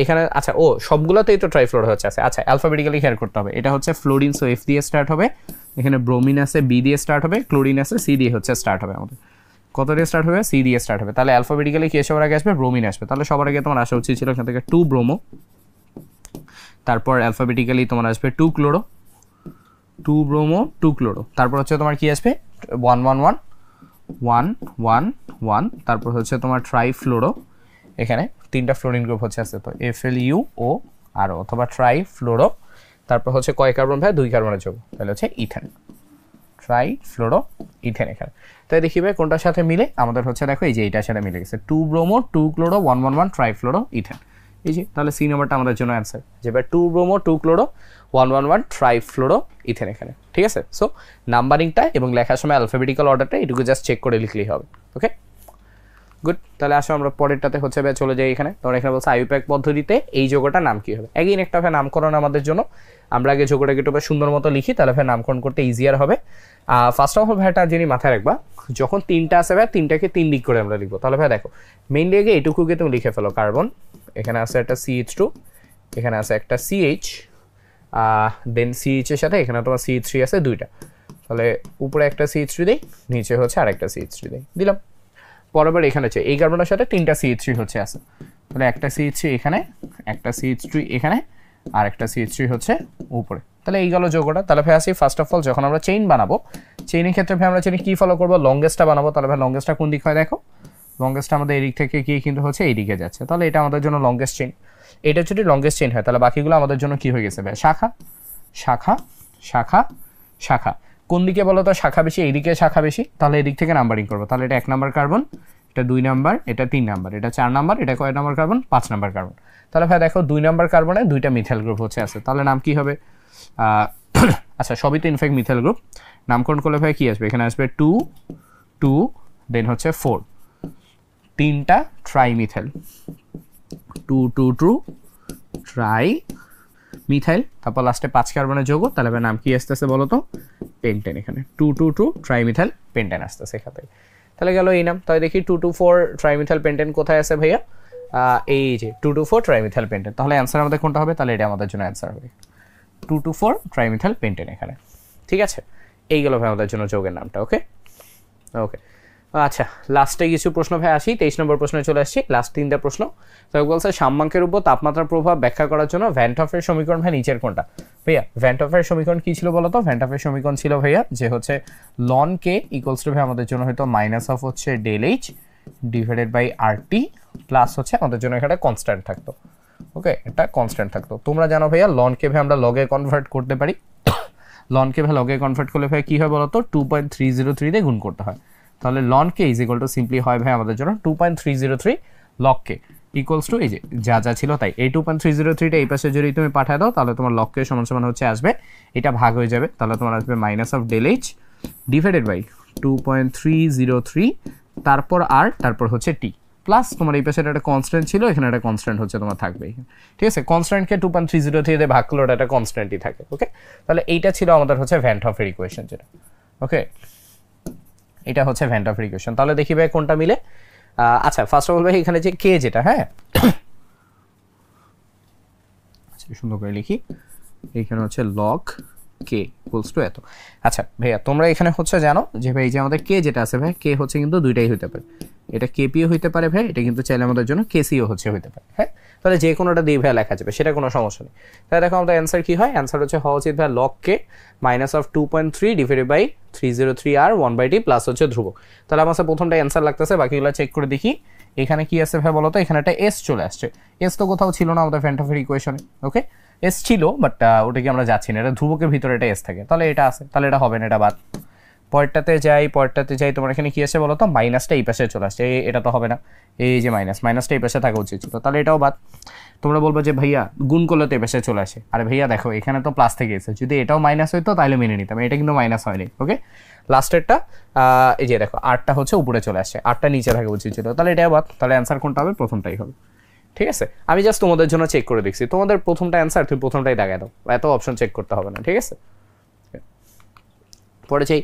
এখানে আচ্ছা ও সবগুলোতেই তো ট্রাইফ্লোরো হচ্ছে আছে। আচ্ছা অ্যালফাবেটিক্যালি খেয়াল করতে হবে, এটা হচ্ছে ফ্লোরিন, সো F দিয়ে স্টার্ট হবে, এখানে ব্রোমিন আছে B দিয়ে স্টার্ট হবে, ক্লোরিন আছে C দিয়ে হচ্ছে স্টার্ট হবে। আমাদের কত দিয়ে স্টার্ট হবে, C দিয়ে স্টার্ট হবে। তাহলে অ্যালফাবেটিক্যালি কি সবার আগে আসবে, ব্রোমিন আসবে। তাহলে সবার আগে তোমার আসা উচিত ছিল এখান থেকে 2 ব্রোমো, তারপর অ্যালফাবেটিক্যালি তোমার আসবে 2 ক্লোরো, 2 ব্রোমো 2 ক্লোরো, তারপর হচ্ছে তোমার কি আসবে 111 111, তারপর হচ্ছে তোমার ট্রাইফ্লোরো, এখানে 3টা ফ্লোরিন গ্রুপ হচ্ছে আছে, তো FLUO আর অথবা ট্রাইফ্লোরো। তারপর হচ্ছে কয় কার্বন ভাই, 2 কার্বনের যৌগ, তাহলে হচ্ছে ইথেন, ট্রাইফ্লোরো ইথেন এখানে। তাই দেখি ভাই কোনটার সাথে মিলে, আমাদের হচ্ছে দেখো এই যে এইটার সাথে মিলে গেছে, 2 ব্রোমো 2 ক্লোরো 111 ট্রাইফ্লোরো ইথেন। এই যে তাহলে সি নাম্বারটা আমাদের জন্য অ্যান্সার, যে ভাই 2 ব্রোমো 2 ক্লোরো 111 ট্রাইফ্লোরো ইথেন এখানে। ঠিক আছে, সো নাম্বারিংটা এবং লেখার সময় অ্যালফাবেটিক্যাল অর্ডারটা এটুকু জাস্ট চেক করে লিখলেই হবে। ওকে, গুড, তাহলে আসো আমরা পরেরটাতে হচ্ছে ভাই চলে যাই এখানে। তোমরা এখানে বলছে আইইউপ্যাক পদ্ধতিতে এই যোগটার নাম কি হবে। এগেইন একটা ভাই নামকরণ আমাদের জন্য, আমরা আগে যোগটাকে একটু সুন্দর মতো লিখি, তাহলে ভাই নামকরণ করতে ইজিয়ার হবে। ফার্স্ট অফ অল ভাই একটা জিনিস মাথায় রাখবা, যখন তিনটা আছে ভাই তিনটাকে তিন দিক করে আমরা লিখবো। তাহলে ভাই দেখো মেইনলি আগে এটুকুকে তুমি লিখে ফেলো কার্বন, এখানে আছে একটা CH2, এখানে আছে একটা CH, দেন CH এর সাথে এখানে তোমার CH3 আছে দুইটা, তাহলে উপরে একটা CH3 দেই, নিচে হচ্ছে আরেকটা CH3 দেই, দিলাম। বরাবর এখানে হচ্ছে এই কার্বনের সাথে তিনটা CH3 হচ্ছে আছে, তাহলে একটা CH3 এখানে, একটা CH3 এখানে, আর একটা CH3 হচ্ছে উপরে। তাহলে এই গেল যোগটা। তাহলে ভাই আসি ফার্স্ট অফ অল যখন আমরা চেইন বানাবো, চেইনের ক্ষেত্রে ভাই আমরা চেইনে কি ফলো করবো, লংগেস্টটা বানাবো। তাহলে ভাই লংগেস্টটা কোন দিক হয় দেখো, লংগেস্টটা আমাদের এই দিক থেকে গিয়ে কিন্তু হচ্ছে এই দিকে যাচ্ছে, তাহলে এটা আমাদের জন্য লংগেস্ট চেইন। এটা যদি লংগেস্ট চেইন হয় তাহলে বাকিগুলো আমাদের জন্য কি হয়ে গেছে ভাই, শাখা শাখা শাখা শাখা। কোন দিকে বলো তো শাখা বেশি, এইদিকে শাখা বেশি, তাহলে এদিক থেকে নাম্বারিং করবো। তাহলে এটা 1 নাম্বার কার্বন, এটা 2 নাম্বার, এটা 3 নাম্বার, এটা 4 নাম্বার, এটা কয় নাম্বার কার্বন, 5 নাম্বার কার্বন। তাহলে ভাই দেখো 2 নাম্বার কার্বনে 2টা মিথাইল গ্রুপ হচ্ছে আছে, তাহলে নাম কি হবে, আচ্ছা সবই তো ইনফ্যাক্ট মিথাইল গ্রুপ। নামকরণ করলে ভাই কি আসবে, এখানে আসবে 2 2 দেন হচ্ছে 4, 3টা ট্রাই মিথাইল, 2 2 2 ট্রাই মিথাইল, তারপর লাস্টে 5 কার্বনের যৌগ। তাহলে ভাই নাম কি আসতেছে বলো তো, পেন্টেন। এখানে 2 2 2 ট্রাইমিথাইল পেন্টেন আসতেছে এখানে। তাহলে গেল এই নাম। তাহলে দেখি 2 2 4 ট্রাইমিথাইল পেন্টেন কোথায় আছে ভাইয়া, এই যে 2 2 4 ট্রাইমিথাইল পেন্টেন। তাহলে অ্যান্সার আমাদের কোনটা হবে, তাহলে এটা আমাদের জন্য অ্যান্সার হবে 2 2 4 ট্রাইমিথাইল পেন্টেন এখানে। ঠিক আছে, এই গেল ভাই আমাদের জন্য যৌগের নামটা। ওকে ওকে, আচ্ছা লাস্টে কিছু প্রশ্ন ভাই আসি। 23 নম্বর প্রশ্নে চলে আসছি, লাস্ট 3টা প্রশ্ন। তো বলছে সাম্যাঙ্কের উপর তাপমাত্রার প্রভাব ব্যাখ্যা করার জন্য ভ্যান হফের সমীকরণ ভাই নিচের কোনটা। ভাইয়া ভ্যান হফের সমীকরণ কি ছিল বলো তো, ভ্যান হফের সমীকরণ ছিল ভাইয়া যে হচ্ছে লন কে ইকুয়ালস টু ভাই আমাদের জন্য হয়তো মাইনাস অফ হচ্ছে del H divided by RT plus হচ্ছে আমাদের জন্য এখানে কনস্ট্যান্ট থাকতো। ওকে, এটা কনস্ট্যান্ট থাকতো। তোমরা জানো ভাইয়া লন কে ভাই আমরা লগে কনভার্ট করতে পারি, লন কে ভাই লগে কনভার্ট করলে ভাই কি হয় বলো তো, 2.303 দিয়ে গুণ করতে হয়। তাহলে ln K is equal to simply হয় ভাই আমাদের জন্য 2.303 লগ কে ইকুয়ালস টু এই যে যা যা ছিল তাই, এই 2.303টা এই পাশে যদি তুমি পাঠিয়ে দাও তাহলে তোমার লগ কে সমান সমান হচ্ছে আসবে, এটা ভাগ হয়ে যাবে, তাহলে তোমার আসবে minus of del H divided by 2.303 তারপর আর তারপর হচ্ছে টি প্লাস তোমার এই পাশে একটা কনস্ট্যান্ট ছিল, এখানে একটা কনস্ট্যান্ট হচ্ছে তোমার থাকবে। ঠিক আছে, কনস্ট্যান্টকে 2.303 দিয়ে ভাগ করলে ওটা একটা কনস্ট্যান্টই থাকে। ওকে, তাহলে এইটা ছিল আমাদের হচ্ছে ভ্যান হফের ইকুয়েশন যেটা। ওকে, এটা হচ্ছে ভ্যান হফের ইকুয়েশন। তাহলে দেখি ভাই কোনটা মিলে। আচ্ছা ফার্স্ট অফ অল ভাই এখানে যে কে যেটা, হ্যাঁ আচ্ছা সুন্দর করে লিখি, এখানে হচ্ছে লগ কে ইকুয়ালস টু এত। আচ্ছা ভাইয়া তোমরা এখানে হচ্ছে জানো যে ভাই এই যে আমাদের কে যেটা আছে ভাই, কে হচ্ছে কিন্তু দুইটাই হইতে পারে, এটা কেপিও হইতে পারে ভাই, এটা কিন্তু চাইলে আমাদের জন্য কেসিও হচ্ছে হইতে পারে। হ্যাঁ, তাহলে যে কোনোটা দিয়ে ভাই লেখা যাবে, সেটা কোনো সমস্যা নেই। তাহলে দেখো আমাদের অ্যান্সার কি হয়, অ্যান্সার হচ্ছে হওয়া উচিত ভাই log K minus of 2.3 divided by 303 আর 1/t প্লাস হচ্ছে ধ্রুবক। তাহলে আমার প্রথমটা অ্যান্সার লাগতেছে, বাকিগুলো চেক করে দেখি এখানে কি আছে ভাই বলো তো। এখানে একটা এস চলে আসছে, এস তো কোথাও ছিল না আমাদের ভ্যান হফের ইকুয়েশনে। ওকে, এস ছিল বাট ওটাকে আমরা যাচ্ছি না, এটা ধ্রুবকের ভিতরে এটা এস থাকে, তাহলে এটা আছে, তাহলে এটা হবে না, এটা বাদ। পরেরটাতে যাই, তোমার এখানে কি আছে বলো তো, মাইনাসটা এই পাশে চলে আসছে, এটা তো হবে না, এই যে মাইনাসটা এই পাশে থাকা উচিত ছিল, তাহলে এটাও বাদ। তোমরা বলবো যে ভাইয়া গুণ করলে তো এই পাশে চলে আসে, আরে ভাইয়া দেখো এখানে তো প্লাস থেকে এসে, যদি এটাও মাইনাস হইতো তাহলে মেনে নিতাম, এটা কিন্তু মাইনাস হয়নি। ওকে, লাস্টেরটা এই যে দেখো আটটা হচ্ছে উপরে চলে আসছে, আটটা নিচে থাকা উচিত ছিল, তাহলে এটাও বাদ। তাহলে অ্যান্সার কোনটা হবে, প্রথমটাই হবে। ঠিক আছে, আমি জাস্ট তোমাদের জন্য চেক করে দেখছি, তোমাদের প্রথমটা অ্যান্সার তুমি প্রথমটাই দেখায় দাও, এত অপশন চেক করতে হবে না। ঠিক আছে, পরে চাই।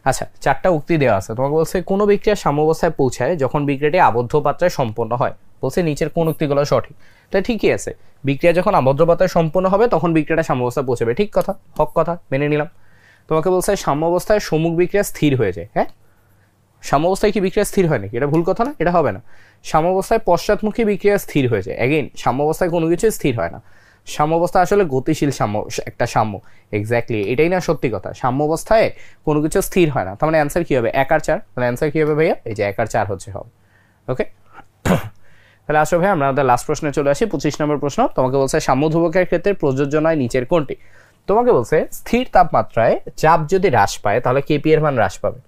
আচ্ছা 4টা উক্তি দেওয়া আছে, তোমাকে বলছে কোনো বিক্রিয়া সাম্যাবস্থায় পৌঁছায় যখন বিক্রিয়াটি আবদ্ধ পাত্রায় সম্পন্ন হয়। বলছে নিচের কোন উক্তিগুলো সঠিক, তাই ঠিকই আছে, বিক্রিয়া যখন আবদ্ধ পাত্রায় সম্পন্ন হবে তখন বিক্রিয়াটা সাম্যাবস্থায় পৌঁছাবে, ঠিক কথা, হক কথা, মেনে নিলাম। তোমাকে বলছে সাম্যাবস্থায় সম্মুখ বিক্রিয়া স্থির হয়ে যায়। হ্যাঁ, সাম্যাবস্থায় কি বিক্রিয়া স্থির হয় নাকি, এটা ভুল কথা না, এটা হবে না। সাম্যাবস্থায় পশ্চাৎমুখী বিক্রিয়া স্থির হয়ে যায়। এগেইন সাম্যাবস্থায় কোনো কিছু স্থির হয় না, সাম্যাবস্থা আসলে গতিশীল একটা সাম্য, এক্স্যাক্টলি এটাই না সত্যি কথা, সাম্যাবস্থায় কোনো কিছু স্থির হয় না। তার মানে অ্যান্সার কি হবে, 1 আর 4, তাহলে অ্যান্সার কি হবে ভাইয়া, এই যে 1 আর 4 হচ্ছে হবে। ওকে, তাহলে আসো ভাই আমরা আমাদের লাস্ট প্রশ্নে চলে আসি, 25 নম্বর প্রশ্ন। তোমাকে বলছে সাম্য ধ্রুবকের ক্ষেত্রে প্রযোজ্য নয় নিচের কোনটি। তোমাকে বলছে স্থির তাপমাত্রায় চাপ যদি হ্রাস পায় তাহলে কেপি এর মান হ্রাস পাবে,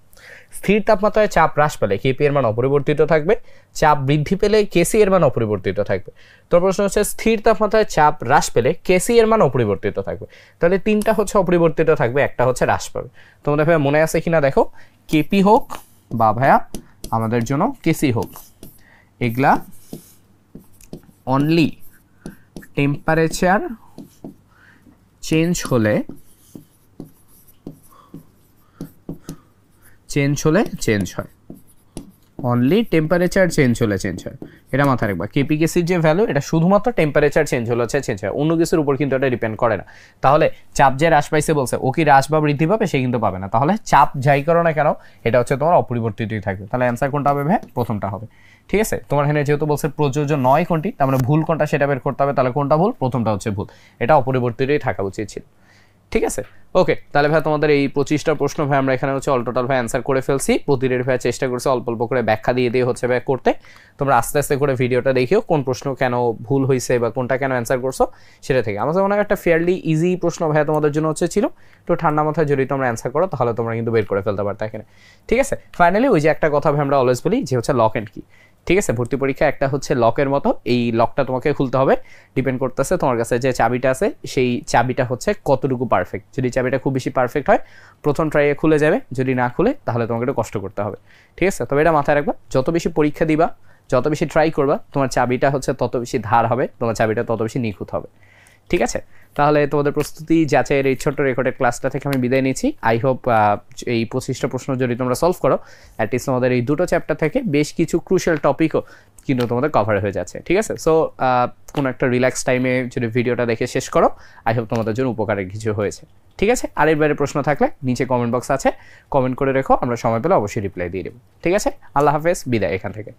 স্থির তাপমাত্রায় চাপ হ্রাস পেলে কেপি এর মান অপরিবর্তিত থাকবে, চাপ বৃদ্ধি পেলে কেসি এর মান অপরিবর্তিত থাকবে। তোর প্রশ্ন হচ্ছে স্থির তাপমাত্রায় চাপ হ্রাস পেলে কেসি এর মান অপরিবর্তিত থাকবে, তাহলে 3টা হচ্ছে অপরিবর্তিত থাকবে, একটা হচ্ছে হ্রাস পাবে। তোমাদের ভাইয়া মনে আছে কিনা দেখো, কেপি হোক বা ভাইয়া আমাদের জন্য কেসি হোক, এগুলা অনলি টেম্পারেচার চেঞ্জ হলে চেঞ্জ হয়, অনলি টেম্পারেচার চেঞ্জ হলে চেঞ্জ হয়, এটা মাথায় রাখবা। কেপিকেসির যে ভ্যালু এটা শুধুমাত্র টেম্পারেচার চেঞ্জ হলে চেঞ্জ হয়, অন্য কিছুর উপর কিন্তু এটা ডিপেন্ড করে না। তাহলে চাপ যে হ্রাস পাইছে বলছে, ও কি হ্রাস বা বৃদ্ধি পাবে? সে কিন্তু পাবে না। তাহলে চাপ যাই করো না কেন এটা হচ্ছে তোমার অপরিবর্তিতই থাকবে। তাহলে অ্যান্সার কোনটা হবে ভাই? প্রথমটা হবে। ঠিক আছে, তোমার এখানে যেহেতু বলছে প্রযোজ্য নয় কোনটি, তার মানে ভুল কোনটা সেটা বের করতে হবে। তাহলে কোনটা ভুল? প্রথমটা হচ্ছে ভুল, এটা অপরিবর্তিতই থাকা উচিত ছিল। ঠিক আছে, ওকে। তাহলে ভাই তোমাদের এই 25টা প্রশ্ন ভাই আমরা এখানে হচ্ছে অল টোটাল ভাই অ্যান্সার করে ফেলছি। প্রতিটির ভাই চেষ্টা করছে অল্প অল্প করে ব্যাখ্যা দিয়ে হচ্ছে ভাই করতে। তোমরা আস্তে আস্তে করে ভিডিওটা দেখিও কোন প্রশ্ন কেন ভুল হয়েছে বা কোনটা কেন অ্যান্সার করছো সেটা থেকে। আমার মনে হয় একটা ফেয়ারলি ইজি প্রশ্ন ভাই তোমাদের জন্য হচ্ছে ছিল। তো ঠান্ডা মাথায় যদি তোমরা অ্যান্সার করো তাহলে তোমরা কিন্তু বের করে ফেলতে পারতো এখানে। ঠিক আছে, ফাইনালি ওই যে একটা কথা ভাই আমরা অলওয়েজ বলি যে হচ্ছে লক অ্যান্ড কি। ঠিক আছে, ভর্তি পরীক্ষা একটা হচ্ছে লকের মতো, এই লকটা তোমাকে খুলতে হবে, ডিপেন্ড করতেছে তোমার কাছে যে চাবিটা আছে সেই চাবিটা হচ্ছে কতটুকু পারফেক্ট। যদি চাবিটা খুব বেশি পারফেক্ট হয় প্রথম ট্রাইয়ে খুলে যাবে, যদি না খুলে তাহলে তোমাকে একটু কষ্ট করতে হবে। ঠিক আছে, তবে এটা মাথায় রাখবা, যত বেশি পরীক্ষা দিবা, যত বেশি ট্রাই করবা, তোমার চাবিটা হচ্ছে তত বেশি ধার হবে, তোমার চাবিটা তত বেশি নিখুঁত হবে। ঠিক আছে, তাহলে তোমাদের প্রস্তুতি যাচাইয়ের এই ছোট্ট রেকর্ডের ক্লাসটা থেকে আমি বিদায় নিচ্ছি। আই হোপ এই 25টা প্রশ্ন যদি তোমরা সলভ করো, অ্যাটলিস্ট তোমাদের এই দুটো চ্যাপ্টার থেকে বেশ কিছু ক্রুশিয়াল টপিকও কিন্তু তোমাদের কভার হয়ে যাচ্ছে। ঠিক আছে, সো কোনো একটা রিল্যাক্স টাইমে যদি ভিডিওটা দেখে শেষ করো, আই হোপ তোমাদের জন্য উপকারের কিছু হয়েছে। ঠিক আছে, আর এর বাইরে প্রশ্ন থাকলে নিচে কমেন্ট বক্স আছে, কমেন্ট করে রেখো, আমরা সময় পেলে অবশ্যই রিপ্লাই দিয়ে দেবো। ঠিক আছে, আল্লাহ হাফেজ, বিদায় এখান থেকে।